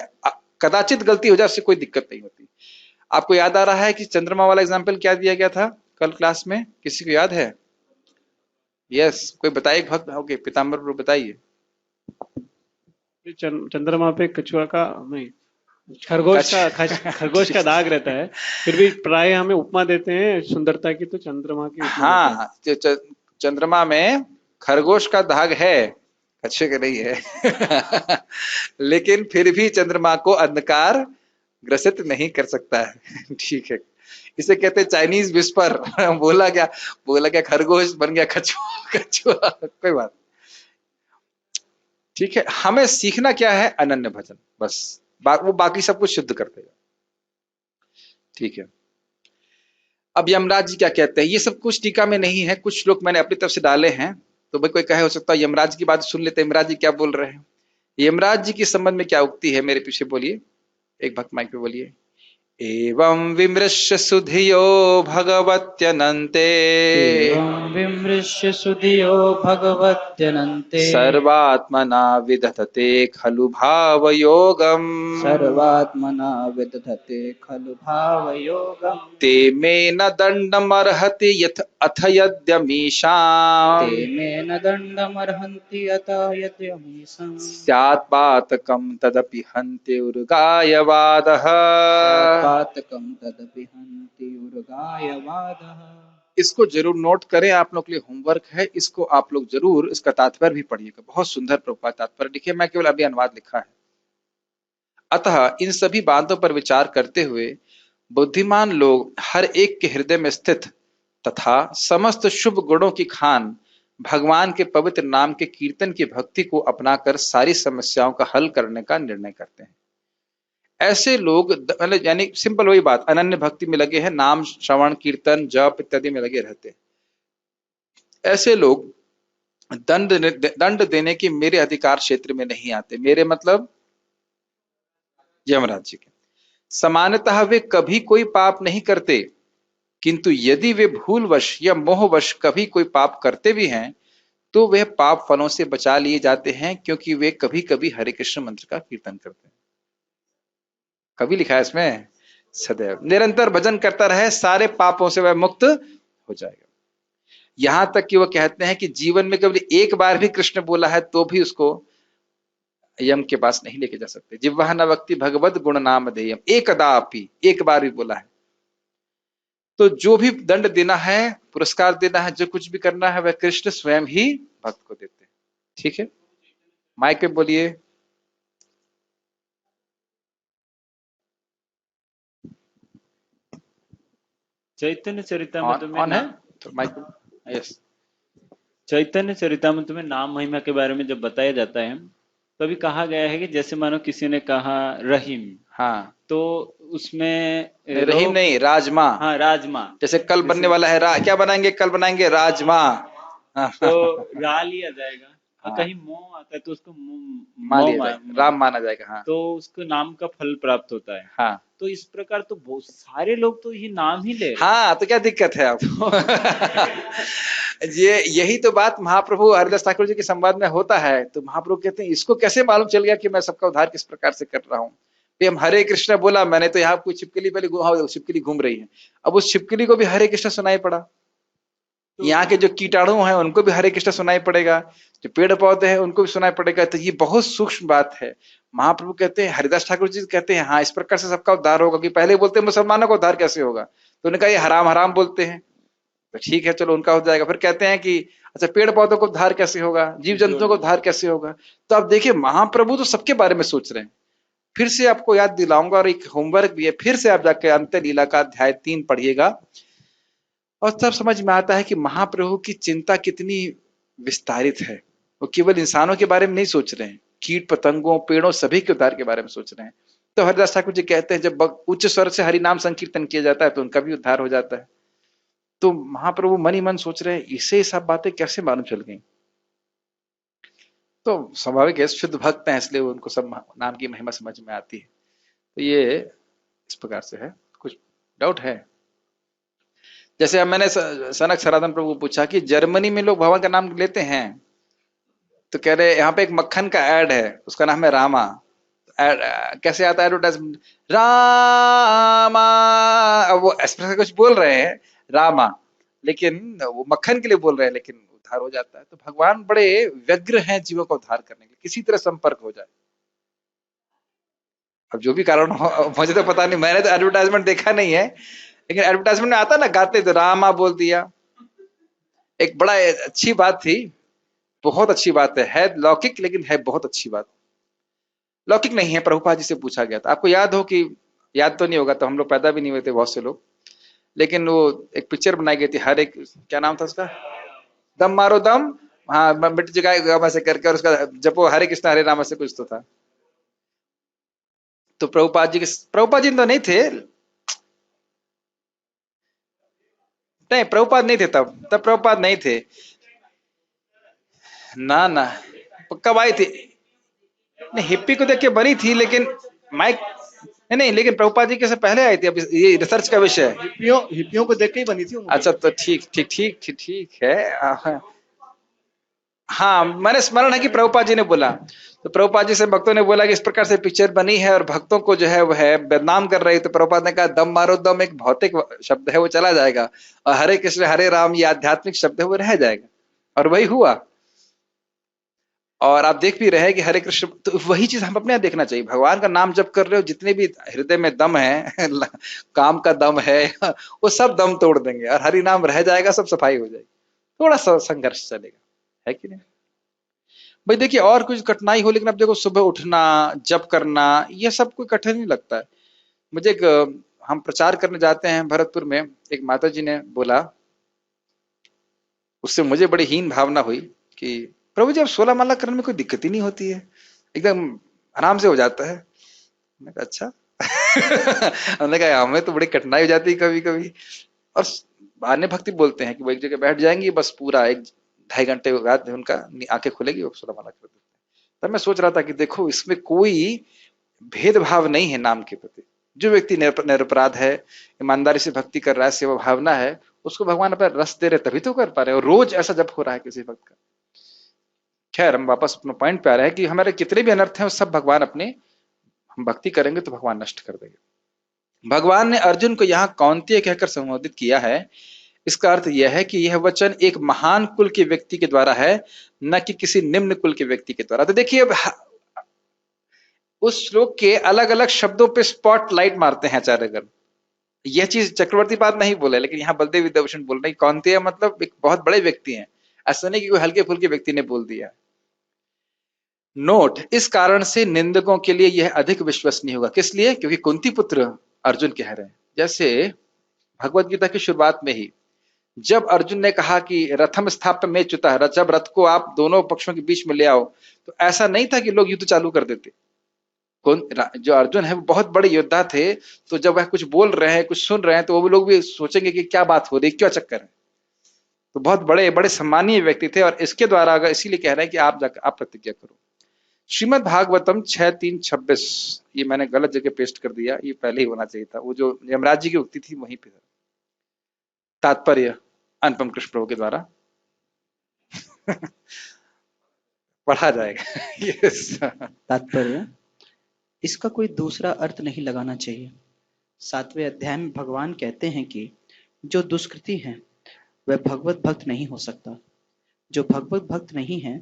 कदाचित गलती हो जाए उससे कोई दिक्कत नहीं होती। आपको याद आ रहा है कि चंद्रमा वाला एग्जाम्पल क्या दिया गया था कल क्लास में, किसी को याद है? यस, कोई बताइए भक्त। ओके, पीताम्बर प्रभु बताइए। चंद्रमा पे कछुआ का नहीं, खरगोश का दाग रहता है, फिर भी प्राय हमें उपमा देते हैं सुंदरता की, तो चंद्रमा की हाँ, चंद्रमा में खरगोश का दाग है, कछुए का नहीं है लेकिन फिर भी चंद्रमा को अंधकार ग्रसित नहीं कर सकता है ठीक है, इसे कहते हैं चाइनीज विस्पर बोला क्या खरगोश बन गया कछुआ कोई बात। ठीक है, हमें सीखना क्या है, अनन्य भजन, बस वो बाकी सब कुछ शुद्ध कर देगा। ठीक है, अब यमराज जी क्या कहते हैं, ये सब कुछ टीका में नहीं है, कुछ लोग मैंने अपनी तरफ से डाले हैं। तो भाई कोई कहे हो सकता है यमराज की बात सुन लेते, यमराज जी क्या बोल रहे हैं। यमराज जी के संबंध में क्या उक्ति है, मेरे पीछे बोलिए, एक भक्त माइक पे बोलिए। एवं विमृश्य सुधियो भगवत्यनन्ते एवं विमृश्य सुधियो भगवत्यनन्ते सर्वात्मना विदधते खलु भावयोगम् सर्वात्मना विदधते खलु भावयोगम् ते मे न दण्डमर्हति यथ अथ यद्यमीषाम् ते मे न दण्डमर्हन्ति अत यद्यमीशम् स्यात् पातकं तदपि हन्त्युर्गायवादः पातकं तदपि हन्ति उर्गायवादः। इसको जरूर नोट करें, आप लोग के लिए होमवर्क है। इसको आप लोग जरूर इसका तात्पर्य भी पढ़िएगा, बहुत सुंदर प्रभुपाद तात्पर्य लिखे, मैं केवल अभी अनुवाद लिखा है। अतः इन सभी बातों पर विचार करते हुए बुद्धिमान लोग हर एक के हृदय में स्थित तथा समस्त शुभ गुणों की खान भगवान के पवित्र नाम के कीर्तन की भक्ति को अपनाकर सारी समस्याओं का हल करने का निर्णय करते हैं। ऐसे लोग मतलब यानी सिंपल वही बात, अनन्य भक्ति में लगे हैं, नाम श्रवण कीर्तन जप इत्यादि में लगे रहते हैं। ऐसे लोग दंड देने की मेरे अधिकार क्षेत्र में नहीं आते। मेरे मतलब यमराज जी के। सामान्यतः वे कभी कोई पाप नहीं करते, किंतु यदि वे भूलवश या मोहवश कभी कोई पाप करते भी हैं तो वे पाप फलों से बचा लिए जाते हैं, क्योंकि वे कभी कभी हरे कृष्ण मंत्र का कीर्तन करते हैं। कभी लिखा है इसमें, सदैव निरंतर भजन करता रहे, सारे पापों से वह मुक्त हो जाएगा। यहां तक कि वह कहते हैं कि जीवन में कभी एक बार भी कृष्ण बोला है तो भी उसको यम के पास नहीं लेके जा सकते। जिह्वा न वक्ति भगवत गुण नाम देयम, एकदापि, एक बार भी बोला है। तो जो भी दंड देना है, पुरस्कार देना है, जो कुछ भी करना है, वह कृष्ण स्वयं ही भक्त को देते हैं। ठीक है, माइक पे बोलिए। चैतन्य चरितामृत में ऑन है तो माइक, यस। चैतन्य चरितामृत में नाम महिमा के बारे में जब बताया जाता है तो अभी कहा गया है कि जैसे मानो किसी ने कहा रहीम, हाँ, तो उसमें रहीम नहीं, राजमा। हाँ, राजमा। जैसे कल बनने वाला है क्या बनाएंगे, कल बनाएंगे राजमा। तो रा लिया जाएगा, और हाँ। कहीं मो आता है तो उसको मान लिया जाएगा, राम माना जाएगा। हाँ, तो उसको नाम का फल प्राप्त होता है। हाँ, तो इस प्रकार तो बहुत सारे लोग तो ये नाम ही ले रहे हैं। हाँ, तो क्या दिक्कत है आपको? ये यही तो बात महाप्रभु हरिदास ठाकुर जी के संवाद में होता है। तो महाप्रभु कहते हैं इसको कैसे मालूम चल गया कि मैं सबका उद्धार किस प्रकार से कर रहा हूँ। हम हरे कृष्ण बोला, मैंने तो यहाँ कोई छिपकली पहले छिपकली घूम रही है, अब उस छिपकली को भी हरे कृष्ण सुनाई पड़ा। यहाँ के जो कीटाणु हैं उनको भी हरे कृष्ण सुनाई पड़ेगा, जो पेड़ पौधे हैं उनको भी सुनाई पड़ेगा। तो ये बहुत सूक्ष्म बात है। महाप्रभु कहते हैं, हरिदास ठाकुर जी कहते हैं, हाँ इस प्रकार से सबका उद्धार होगा। कि पहले बोलते हैं मुसलमानों का उद्धार कैसे होगा, तो उन्होंने कहा ये हराम हराम बोलते हैं, तो ठीक है चलो उनका हो जाएगा। फिर कहते हैं कि अच्छा पेड़ पौधों को उद्धार कैसे होगा, जीव जंतुओं को उद्धार कैसे होगा। तो आप देखिए महाप्रभु तो सबके बारे में सोच रहे हैं। फिर से आपको याद दिलाऊंगा, और एक होमवर्क भी है, फिर से आप जाके अंत्य लीला का अध्याय 3 पढ़िएगा, और तब समझ में आता है कि महाप्रभु की चिंता कितनी विस्तारित है। वो केवल इंसानों के बारे में नहीं सोच रहे हैं, कीट पतंगों पेड़ों सभी के उद्धार के बारे में सोच रहे हैं। तो हरिदास ठाकुर जी कहते हैं जब उच्च स्वर से हरि नाम संकीर्तन किया जाता है तो उनका भी उद्धार हो जाता है। तो महाप्रभु मन ही मन सोच रहे हैं इसे सब बातें कैसे मालूम चल गई। तो स्वाभाविक है, शुद्ध भक्त हैं इसलिए उनको सब नाम की महिमा समझ में आती है। तो ये इस प्रकार से है। कुछ डाउट है? जैसे अब मैंने सनक सनातन प्रभु को पूछा कि जर्मनी में लोग भगवान का नाम लेते हैं, तो कह रहे यहाँ पे एक मक्खन का ऐड है, उसका नाम है रामा। कैसे आता है एडवर्टाइजमेंट, रामा, अब वो एक्सप्रेस कुछ बोल रहे हैं रामा, लेकिन वो मक्खन के लिए बोल रहे हैं, लेकिन उद्धार हो जाता है। तो भगवान बड़े व्यग्र हैं जीवों का उद्धार करने के लिए, किसी तरह संपर्क हो जाए। अब जो भी कारण हो, मुझे तो पता नहीं, मैंने तो एडवर्टाइजमेंट देखा नहीं है, लेकिन एडवर्टाइजमेंट में आता ना, गाते तो रामा बोल दिया। एक बड़ा अच्छी बात थी, बहुत अच्छी बात है लौकिक, लेकिन है बहुत अच्छी बात। लौकिक नहीं है, प्रभुपाद जी से पूछा गया था। आपको याद हो कि, याद तो नहीं होगा, तो हम लोग पैदा भी नहीं हुए थे बहुत से लोग, लेकिन वो एक पिक्चर बनाई गई थी, हर एक, क्या नाम था उसका, दम मारो दम, हाँ मिट जगह से करके, और उसका जपो हरे कृष्ण हरे राम से कुछ तो था। तो प्रभुपाद जी तो नहीं थे, नहीं प्रभुपाद नहीं थे तब प्रभुपाद नहीं थे ना, कब आई थी? नहीं, हिप्पी को देख के बनी थी, लेकिन माइक नहीं नहीं, लेकिन प्रभुपाद जी के से पहले आई थी, अब ये रिसर्च का विषय है। हिप्पियों को देख के ही बनी थी वो movie। अच्छा तो ठीक ठीक ठीक ठीक ठीक है। हाँ, मैंने स्मरण है कि प्रभुपाद जी ने बोला, तो प्रभुपाद जी से भक्तों ने बोला कि इस प्रकार से पिक्चर बनी है और भक्तों को जो है वह है बदनाम कर रही है, तो प्रभुपाद ने कहा दम मारो दम एक भौतिक शब्द है वो चला जाएगा, और हरे कृष्ण हरे राम ये आध्यात्मिक शब्द है वो रह जाएगा, और वही हुआ। और आप देख भी रहे हैं कि हरे कृष्ण, तो वही चीज हम अपने यहाँ देखना चाहिए। भगवान का नाम जप कर रहे हो, जितने भी हृदय में दम है काम का दम है वो सब दम तोड़ देंगे और हरि नाम रह जाएगा, सब सफाई हो जाएगी। थोड़ा सा संघर्ष चलेगा, है कि नहीं भाई? देखिए और कुछ कठिनाई हो, लेकिन अब देखो सुबह उठना, जप करना, ये सब कोई कठिन नहीं लगता है मुझे। हम प्रचार करने जाते हैं भरतपुर में, एक माता जी ने बोला, उससे मुझे बड़ी हीन भावना हुई कि प्रभु जी अब 16 माला करने में कोई दिक्कत ही नहीं होती है, एकदम आराम से हो जाता है। मैंने कहा अच्छा हमने कहा हमें तो बड़ी कठिनाई हो जाती है कभी कभी। और अन्य भक्ति बोलते हैं कि वो एक जगह बैठ जाएंगी, बस पूरा 1-2.5 घंटे बाद उनका आंखें खुलेगी, वो 16 माला कर देते हैं। तब मैं सोच रहा था कि देखो इसमें कोई भेदभाव नहीं है नाम के प्रति। जो व्यक्ति निरपराध है, ईमानदारी से भक्ति कर रहा है, सेवा भावना है, उसको भगवान अपना रस दे रहे, तभी तो कर पा रहे हैं। और रोज ऐसा जब हो रहा है किसी भक्त का। खैर हम वापस अपने पॉइंट पे आ रहे हैं कि हमारे कितने भी अनर्थ हैं, वो सब भगवान अपने, हम भक्ति करेंगे तो भगवान नष्ट कर देंगे। भगवान ने अर्जुन को यहाँ कौन्तेय कहकर संबोधित किया है, इसका अर्थ यह है कि यह वचन एक महान कुल के व्यक्ति के द्वारा है, न कि किसी निम्न कुल के व्यक्ति के द्वारा। तो देखिए अब उस श्लोक के अलग अलग शब्दों पे स्पॉट लाइट मारते हैं आचार्यगण। यह चीज चक्रवर्ती पाद नहीं बोला, लेकिन यहाँ बलदेव विद्याभूषण बोल रहे हैं कौन्तेय मतलब एक बहुत बड़े व्यक्ति हैं, ऐसा नहीं कि कोई हल्के फुल्के व्यक्ति ने बोल दिया। नोट, इस कारण से निंदकों के लिए यह अधिक विश्वसनीय होगा। किस लिए? क्योंकि कुंती पुत्र अर्जुन कह रहे हैं। जैसे भगवत गीता की शुरुआत में ही जब अर्जुन ने कहा कि रथम स्थाप्य में च्युता है, जब रथ को आप दोनों पक्षों के बीच में ले आओ, तो ऐसा नहीं था कि लोग युद्ध चालू कर देते। जो अर्जुन है वो बहुत बड़े योद्धा थे, तो जब वह कुछ बोल रहे हैं, कुछ सुन रहे हैं, तो वो लोग भी सोचेंगे कि क्या बात हो रही है, क्या चक्कर है। तो बहुत बड़े बड़े सम्मानीय व्यक्ति थे, और इसके द्वारा अगर इसीलिए कह रहे हैं कि आप जाकर आप प्रतिज्ञा करो। श्रीमद् भागवतम 6:3-26, ये मैंने गलत जगह पेस्ट कर दिया, ये पहले ही होना चाहिए था। वो जो यमराज जी की उक्ति थी वहीं पे, तात्पर्य अनुपम कृष्ण प्रभु के द्वारा पढ़ा जाएगा। यस। तात्पर्य, इसका कोई दूसरा अर्थ नहीं लगाना चाहिए। 7वें अध्याय में भगवान कहते हैं कि जो दुष्कृति है वह भगवत भक्त नहीं हो सकता। जो भगवत भक्त नहीं है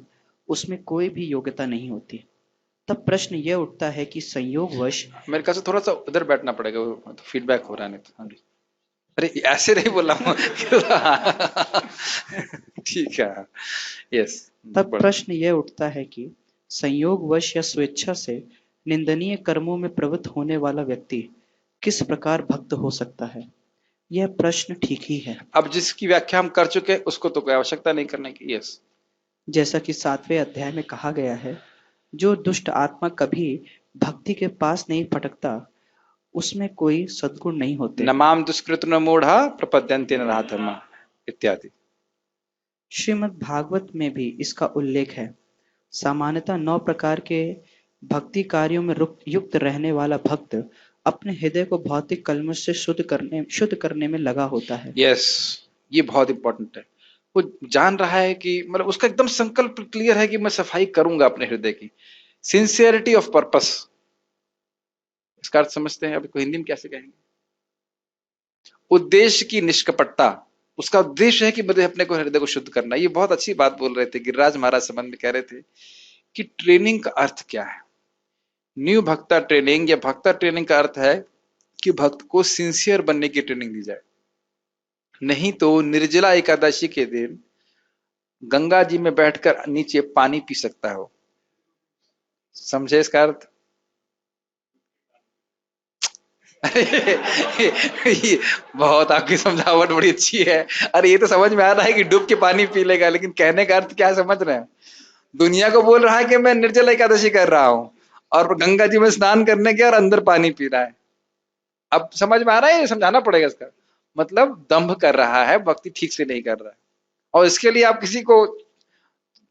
उसमें कोई भी योग्यता नहीं होती। तब प्रश्न यह उठता है कि संयोगवश, मेरे ख्याल से थोड़ा सा उधर बैठना पड़ेगा, तो फीडबैक हो रहा है। नहीं तो हाँ जी, अरे ऐसे नहीं बोला हूँ ठीक है। यस। तब प्रश्न यह उठता है कि संयोगवश या स्वेच्छा से निंदनीय कर्मों में प्रवृत्त होने वाला व्यक्ति किस प्रकार भक्त हो सकता है। यह प्रश्न ठीक ही है। अब जिसकी व्याख्या हम कर चुके उसको तो कोई आवश्यकता नहीं करने की। यस। जैसा कि 7वें अध्याय में कहा गया है, जो दुष्ट आत्मा कभी भक्ति के पास नहीं फटकता उसमें कोई सद्गुण नहीं होते। नमाम दुष्कृत न मूढ़ा प्रपद्यन्ते नराधर्मा इत्यादि। श्रीमद् भागवत में भी इसका उल्लेख है। सामान्यतः 9 प्रकार के भक्ति कार्यों में युक्त रहने वाला भक्त अपने हृदय को भौतिक कलमश से शुद्ध करने में लगा होता है। यस, ये बहुत इंपॉर्टेंट है। वो जान रहा है कि मतलब उसका एकदम संकल्प क्लियर है कि मैं सफाई करूंगा अपने हृदय की। सिंसियरिटी ऑफ पर्पस, इसका अर्थ समझते हैं? अभी को हिंदी में कैसे कहेंगे? उद्देश्य की निष्कपटता। उसका उद्देश्य है कि मुझे अपने को हृदय को शुद्ध करना। ये बहुत अच्छी बात बोल रहे थे गिरिराज महाराज संबंध में, कह रहे थे कि ट्रेनिंग का अर्थ क्या है। न्यू भक्ता ट्रेनिंग या भक्ता ट्रेनिंग का अर्थ है कि भक्त को सिंसियर बनने की ट्रेनिंग दी जाए। नहीं तो निर्जला एकादशी के दिन गंगा जी में बैठकर नीचे पानी पी सकता है वो। समझे इसका अर्थ? बहुत आपकी समझावट बड़ी अच्छी है। अरे ये तो समझ में आ रहा है कि डूब के पानी पी लेगा, लेकिन कहने का अर्थ क्या समझ रहे हैं? दुनिया को बोल रहा है कि मैं निर्जला एकादशी कर रहा हूं और गंगा जी में स्नान करने के और अंदर पानी पी रहा है। अब समझ में आ रहा है? ये समझाना पड़ेगा। इसका मतलब दंभ कर रहा है, भक्ति ठीक से नहीं कर रहा है, और इसके लिए आप किसी को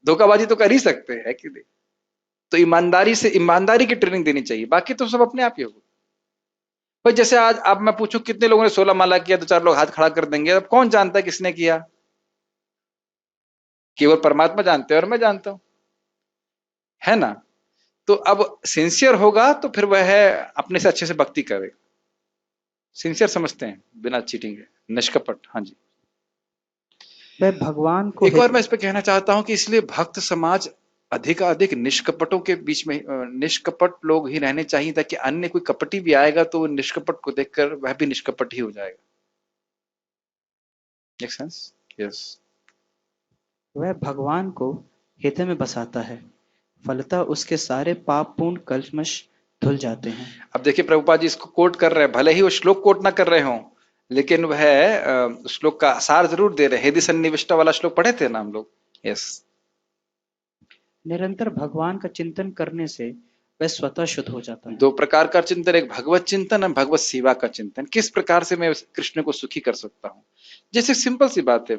धोखाबाजी तो कर ही सकते हैं कि नहीं। तो ईमानदारी से, ईमानदारी की ट्रेनिंग देनी चाहिए, बाकी तो सब अपने आप ही होगा। भाई जैसे आज अब मैं पूछूं कितने लोगों ने 16 माला किया, तो 4 लोग हाथ खड़ा कर देंगे। अब कौन जानता है किसने किया? केवल परमात्मा जानते हैं और मैं जानता हूं, है ना। तो अब सिंसियर होगा तो फिर वह अपने से अच्छे से भक्ति करेगा। सिंसियर समझते हैं, बिना चीटिंग के, निष्कपट। हाँ जी। वह भगवान को एक और मैं इस पे कहना चाहता हूं कि इसलिए भक्त समाज अधिकाधिक निष्कपटों के बीच में, निष्कपट लोग ही रहने चाहिए, ताकि अन्य कोई कपटी भी आएगा तो वो निष्कपट को देखकर वह भी निष्कपट ही हो जाएगा। Make sense? यस। वह भगवान को हृदय में बसाता है, फलतः उसके सारे पाप पूर्ण कल्मश धुल जाते हैं। अब देखिए प्रभुपाद जी इसको कोट कर रहे हैं, भले ही वो श्लोक कोट ना कर रहे हों, लेकिन वह श्लोक का सार जरूर दे रहे हैं। हृदय सन्निविष्टा वाला श्लोक पढ़े थे ना हम लोग। यस। निरंतर भगवान का चिंतन करने से वह स्वतः शुद्ध हो जाता है। 2 प्रकार का चिंतन, एक भगवत चिंतन और भगवत सेवा का चिंतन। किस प्रकार से मैं कृष्ण को सुखी कर सकता हूँ? जैसे सिंपल सी बात है,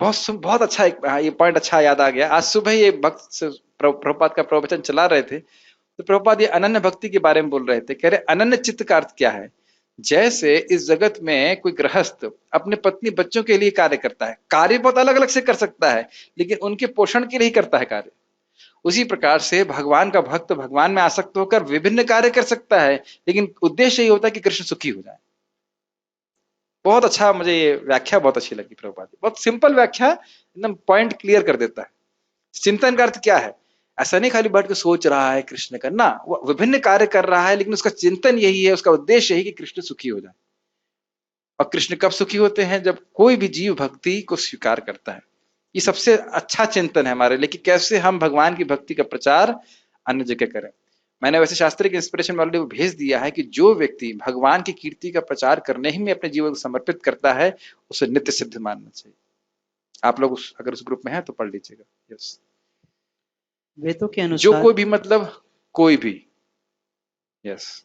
बहुत अच्छा, एक ये पॉइंट अच्छा याद आ गया। आज सुबह ये भक्त प्रभुपाद का प्रवचन चला रहे थे, तो प्रभुपाद ये अनन्य भक्ति के बारे में बोल रहे थे। कह रहे अनन्य चित्त का अर्थ क्या है? जैसे इस जगत में कोई गृहस्थ अपने पत्नी बच्चों के लिए कार्य करता है, कार्य बहुत अलग अलग से कर सकता है, लेकिन उनके पोषण के लिए ही करता है कार्य। उसी प्रकार से भगवान का भक्त भगवान में आसक्त होकर विभिन्न कार्य कर सकता है, लेकिन उद्देश्य यही होता है कि कृष्ण सुखी हो जाए। बहुत अच्छा, मुझे ये व्याख्या बहुत अच्छी लगी प्रभुपाद। बहुत सिंपल व्याख्या, एकदम पॉइंट क्लियर कर देता है। चिंतन का अर्थ क्या है? ऐसा नहीं खाली बैठ के सोच रहा है कृष्ण का, ना, वो विभिन्न कार्य कर रहा है, लेकिन उसका चिंतन यही है, उसका उद्देश्य यही कि कृष्ण सुखी हो जाए। और कृष्ण कब सुखी होते हैं? जब कोई भी जीव भक्ति को स्वीकार करता है। ये सबसे अच्छा चिंतन है हमारे लिए कि कैसे हम भगवान की भक्ति का प्रचार अन्य जगह करें। मैंने वैसे शास्त्री के इंस्पिरेशन में ऑलरेडी भेज दिया है कि जो व्यक्ति भगवान की कीर्ति का प्रचार करने ही में अपने जीवन को समर्पित करता है, उसे नित्य सिद्ध मानना चाहिए। आप लोग अगर उस ग्रुप में हैं तो पढ़ लीजिएगा। यस। वेदों के जो अनुसार कोई भी, मतलब कोई भी। यस।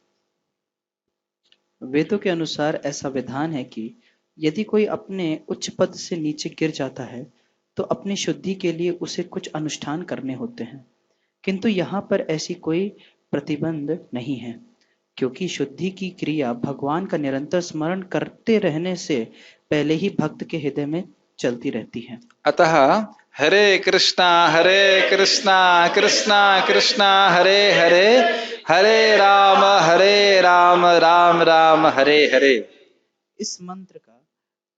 वेदों के अनुसार ऐसा विधान है कि यदि कोई अपने उच्च पद से नीचे गिर जाता है तो अपनी शुद्धि के लिए उसे कुछ अनुष्ठान करने होते हैं, किंतु यहाँ पर ऐसी कोई प्रतिबंध नहीं है, क्योंकि शुद्धि की क्रिया भगवान का निरंतर स्मरण करते रहने से पहले ही भक्त के हृदय में चलती रहती है। अतः हरे कृष्णा कृष्णा कृष्णा हरे हरे, हरे राम राम राम हरे हरे। इस मंत्र का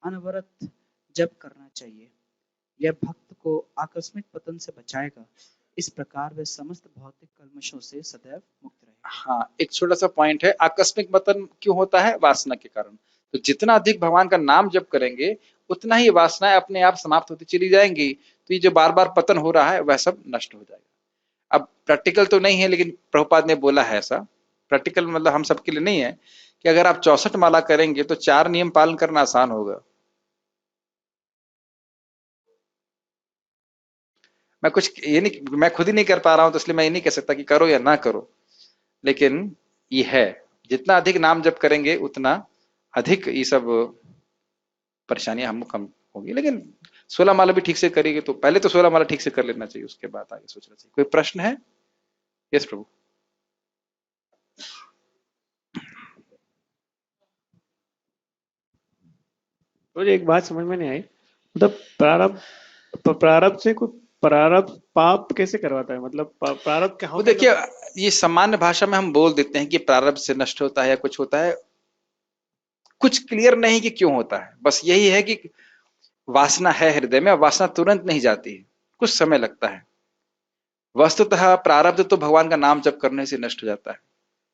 अनवरत जप करना चाहिए। यह भक्त को आकस्मिक पतन से बचाएगा। इस प्रकार वे समस्त भौतिक कल्मशों से सदैव मुक्त रहे। हाँ, एक छोटा सा पॉइंट है, आकस्मिक पतन क्यों होता है? वासना के कारण। तो जितना अधिक भगवान का नाम जप करेंगे, उतना ही वासनाएं अपने आप समाप्त होती चली जाएंगी। तो ये जो बार बार पतन हो रहा है वह सब नष्ट हो जाएगा। अब प्रैक्टिकल तो नहीं है, लेकिन प्रभुपाद ने बोला है ऐसा। प्रैक्टिकल मतलब हम सबके लिए नहीं है कि अगर आप 64 माला करेंगे तो 4 नियम पालन करना आसान होगा। मैं कुछ ये नहीं, मैं खुद ही नहीं कर पा रहा हूं, तो इसलिए मैं ये नहीं कह सकता कि करो या ना करो, लेकिन ये है, जितना अधिक नाम जप करेंगे उतना अधिक ये सब परेशानियां हमको कम होगी। लेकिन 16 माला भी ठीक से करेंगे तो पहले तो 16 माला ठीक से कर लेना चाहिए, उसके बाद आगे सोचना चाहिए। कोई प्रश्न है? यस प्रभु। मुझे एक बात समझ में नहीं आई, मतलब प्रारब्ध से कोई प्रारब्ध पाप कैसे करवाता है? मतलब प्रारब्ध क्या वो होता है? देखिए, ये सामान्य भाषा में हम बोल देते हैं कि प्रारब्ध से नष्ट होता है या कुछ होता है, कुछ क्लियर नहीं कि क्यों होता है। बस यही है कि वासना है हृदय में, वासना तुरंत नहीं जाती है, कुछ समय लगता है। वस्तुतः प्रारब्ध तो भगवान का नाम जप करने से नष्ट हो जाता है,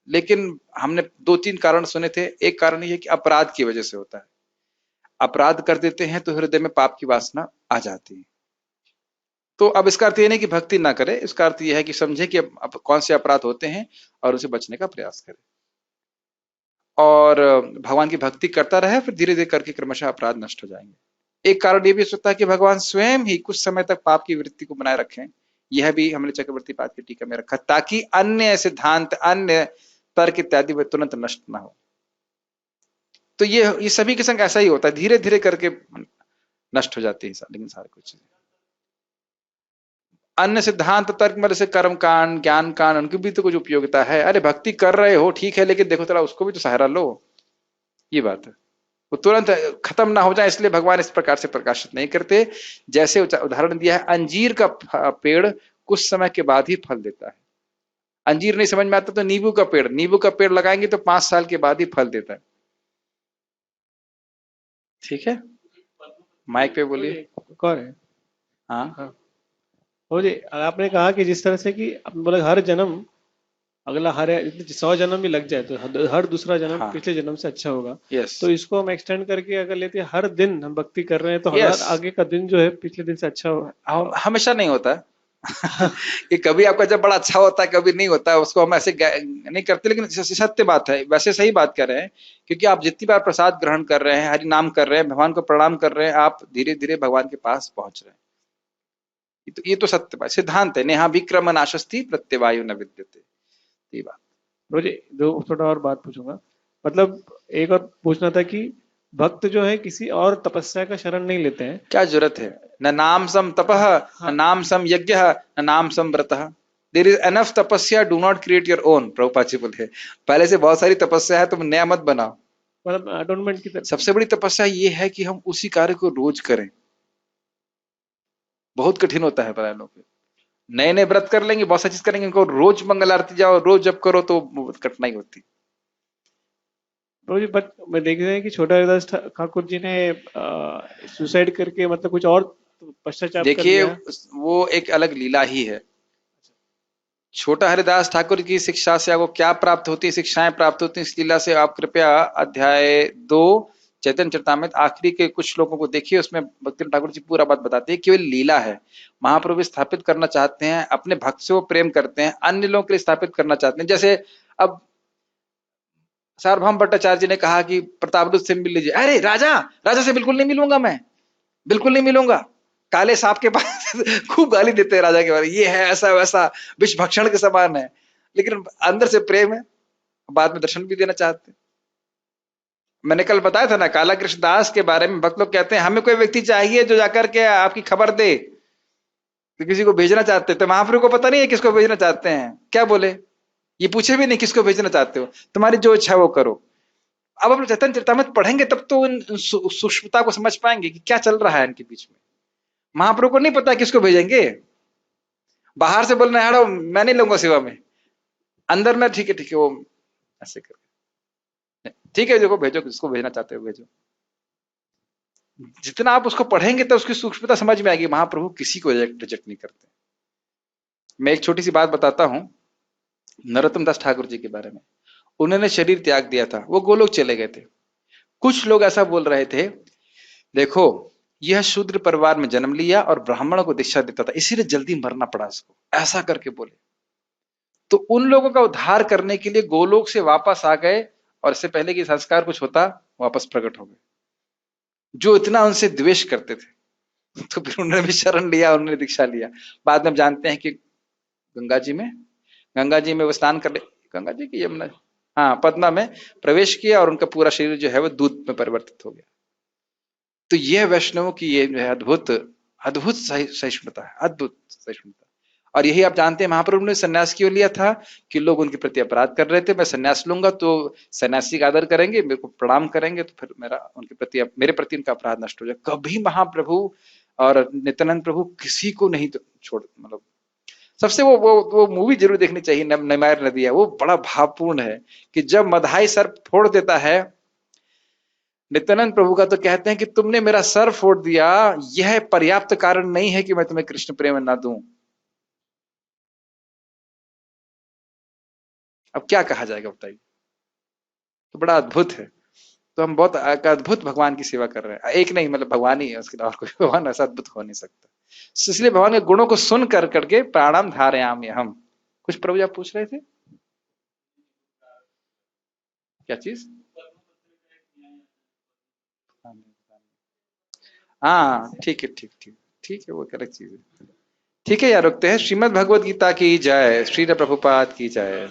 लेकिन हमने 2-3 कारण सुने थे। एक कारण ये है कि अपराध की वजह से होता है। अपराध कर देते हैं तो हृदय में पाप की वासना आ जाती है। तो अब इसका अर्थ ये नहीं कि भक्ति ना करे, इसका अर्थ ये है कि समझे कि अब कौन से अपराध होते हैं और उसे बचने का प्रयास करे, और भगवान की भक्ति करता रहे, फिर धीरे धीरे करके क्रमशः अपराध नष्ट हो जाएंगे। एक कारण ये भी हो सकता है कि भगवान स्वयं ही कुछ समय तक पाप की वृत्ति को बनाए रखें। यह भी हमने चक्रवर्ती पाद की टीका में रखा, ताकि अन्य सिद्धांत, अन्य तर्क इत्यादि वे तुरंत नष्ट ना हो। तो ये सभी के संग ऐसा ही होता है, धीरे धीरे करके नष्ट हो जाती है लेकिन सारी कुछ चीजें। अन्य सिद्धांत तर्क मतलब से कर्म कांड ज्ञान कांड उनकी भी तो कुछ उपयोगिता है। अरे भक्ति कर रहे हो ठीक है, लेकिन देखो थोड़ा उसको भी तो सहारा लो, ये बात है। वो तुरंत खत्म ना हो जाए इसलिए भगवान इस प्रकार से प्रकाशित नहीं करते। जैसे उदाहरण दिया है, अंजीर का पेड़ कुछ समय के बाद ही फल देता है। अंजीर नहीं समझ में आता तो नींबू का पेड़, नींबू का पेड़ लगाएंगे तो 5 साल के बाद ही फल देता है। ठीक है, माइक पे बोलिए। कौन है? हाँ वो जी आपने कहा कि जिस तरह से कि आपने बोला हर जन्म अगला हर 100 जन्म भी लग जाए तो हर दूसरा जन्म हाँ। पिछले जन्म से अच्छा होगा। यस तो इसको हम एक्सटेंड करके अगर लेते हैं हर दिन हम भक्ति कर रहे हैं तो हर यस, आगे का दिन जो है पिछले दिन से अच्छा होगा। हमेशा नहीं होता कि कभी आपका जब बड़ा अच्छा होता है कभी नहीं होता है, उसको हम ऐसे नहीं करते। लेकिन सत्य बात है, वैसे सही बात कर रहे हैं, क्योंकि आप जितनी बार प्रसाद ग्रहण कर रहे हैं, हरि नाम कर रहे हैं, भगवान को प्रणाम कर रहे हैं, आप धीरे धीरे भगवान के पास पहुंच रहे हैं। ये तो सत्य बात सिद्धांत है। नेहा विक्रम नाशस्ति प्रत्यवायु न विद्यते, ये बात। मुझे दो थोड़ा और बात पूछूंगा, मतलब एक और पूछना था कि भक्त जो है किसी और तपस्या का शरण नहीं लेते हैं। क्या जरूरत है? न नाम सम तपः, न नाम सम यज्ञ, न नाम सम व्रतः। देयर इज एनफ तपस्या, do not create your own. Prabhupada ji बोले पहले से बहुत सारी तपस्या है, तुम नया मत बनाओ। मतलब अटोनमेंट की तरफ सबसे बड़ी तपस्या ये है कि हम उसी कार्य को रोज करें। बहुत कठिन होता है पता लोग नए नए व्रत कर लेंगे, बहुत सारी चीज करेंगे, इनको रोज मंगल आरती जाओ, रोज जब करो तो कठिनाई होती। बट मैं देख रहे हैं कि छोटा हरिदास ठाकुर जी ने सुसाइड करके मतलब कुछ और पश्चाताप कर देखिए लिया। वो एक अलग लीला ही है। छोटा हरिदास ठाकुर की शिक्षा से आपको क्या प्राप्त होती है, शिक्षाएं प्राप्त होती है इस लीला से, आप कृपया अध्याय 2 चैतन्य चरितामृत आखिरी के कुछ श्लोकों को देखिए। उसमें भक्ति ठाकुर जी पूरा बात बताते हैं। केवल लीला है, महाप्रभु स्थापित करना चाहते हैं, अपने भक्त से वो प्रेम करते हैं, अन्य लोगों के लिए स्थापित करना चाहते हैं। जैसे अब सार्वभौम भट्टाचार्य जी ने कहा कि प्रतापरुद्र से मिल लीजिए। अरे राजा, राजा से बिल्कुल नहीं मिलूंगा, मैं बिल्कुल नहीं मिलूंगा। काले सांप के पास खूब गाली देते हैं राजा के बारे में, ये है ऐसा वैसा, विष भक्षण के समान है, लेकिन अंदर से प्रेम है, बाद में दर्शन भी देना चाहते हैं। मैंने कल बताया था ना काला कृष्ण दास के बारे में, भक्त लोग कहते हैं हमें कोई व्यक्ति चाहिए जो जाकर के आपकी खबर दे, तो किसी को भेजना चाहते हैं। तो महाप्रभु को पता नहीं है किसको भेजना चाहते हैं, क्या बोले, ये पूछे भी नहीं किसको भेजना चाहते हो, तुम्हारी जो इच्छा वो करो। अब अपने चैतन्य चरितामृत पढ़ेंगे तब तो इन सूक्ष्मता को समझ पाएंगे कि क्या चल रहा है इनके बीच में। महाप्रभु को नहीं पता किसको भेजेंगे, बाहर से बोलना है मैं नहीं लूंगा सेवा में, अंदर में ठीक है वो ऐसे कर, ठीक है देखो भेजो किसको भेजना चाहते हो भेजो। जितना आप उसको पढ़ेंगे तो उसकी सूक्ष्मता समझ में आएगी। महाप्रभु किसी को रिजेक्ट नहीं करते। मैं एक छोटी सी बात बताता हूं नरोत्तम दास ठाकुर जी के बारे में। उन्होंने शरीर त्याग दिया था, वो गोलोक चले गए थे। कुछ लोग ऐसा बोल रहे थे, देखो यह शूद्र परिवार में जन्म लिया और ब्राह्मणों को दीक्षा देता था, इसीलिए जल्दी मरना पड़ा इसको, ऐसा करके बोले। तो उन लोगों का उद्धार करने के लिए गोलोक से वापस आ गए, और इससे पहले कि संस्कार कुछ होता वापस प्रकट हो गए, जो इतना उनसे द्वेष करते थे। तो फिर उन्होंने भी शरण लिया, उन्होंने दीक्षा लिया। बाद में जानते हैं कि गंगा जी में वो स्नान कर ले, गंगा जी की यमुना, हाँ पद्मा में प्रवेश किया और उनका पूरा शरीर जो है वो दूध में परिवर्तित हो गया। तो यह वैष्णवों की ये जो है अद्भुत अद्भुत सहिष्णुता है, अद्भुत सहिष्णुता। और यही आप जानते हैं महाप्रभु ने सन्यास क्यों लिया था, कि लोग उनके प्रति अपराध कर रहे थे। मैं सन्यास लूंगा तो सन्यासी का आदर करेंगे, मेरे को प्रणाम करेंगे, तो फिर मेरे प्रति उनका अपराध नष्ट हो जाए। कभी महाप्रभु और नित्यानंद प्रभु किसी को नहीं छोड़, मतलब सबसे वो मूवी जरूर देखनी चाहिए, नैमायर नदिया। वो बड़ा भावपूर्ण है कि जब मधाई सर फोड़ देता है नित्यानंद प्रभु का, तो कहते हैं कि तुमने मेरा सर फोड़ दिया, यह पर्याप्त कारण नहीं है कि मैं तुम्हें कृष्ण प्रेम ना दूं। अब क्या कहा जाएगा बताइए। तो बड़ा अद्भुत है। तो हम बहुत अद्भुत भगवान की सेवा कर रहे हैं। एक नहीं, मतलब भगवान ही है, उसके अलावा कोई भगवान ऐसा अद्भुत हो नहीं सकता। इसलिए भगवान के गुणों को सुन कर करके प्राणाम धारयाम हम। कुछ प्रभु जी आप पूछ रहे थे, क्या चीज? हाँ ठीक है, ठीक है, वो अलग चीज है। ठीक है यार, रुकते हैं। श्रीमद् भगवद गीता की जय, श्री प्रभुपाद की जय।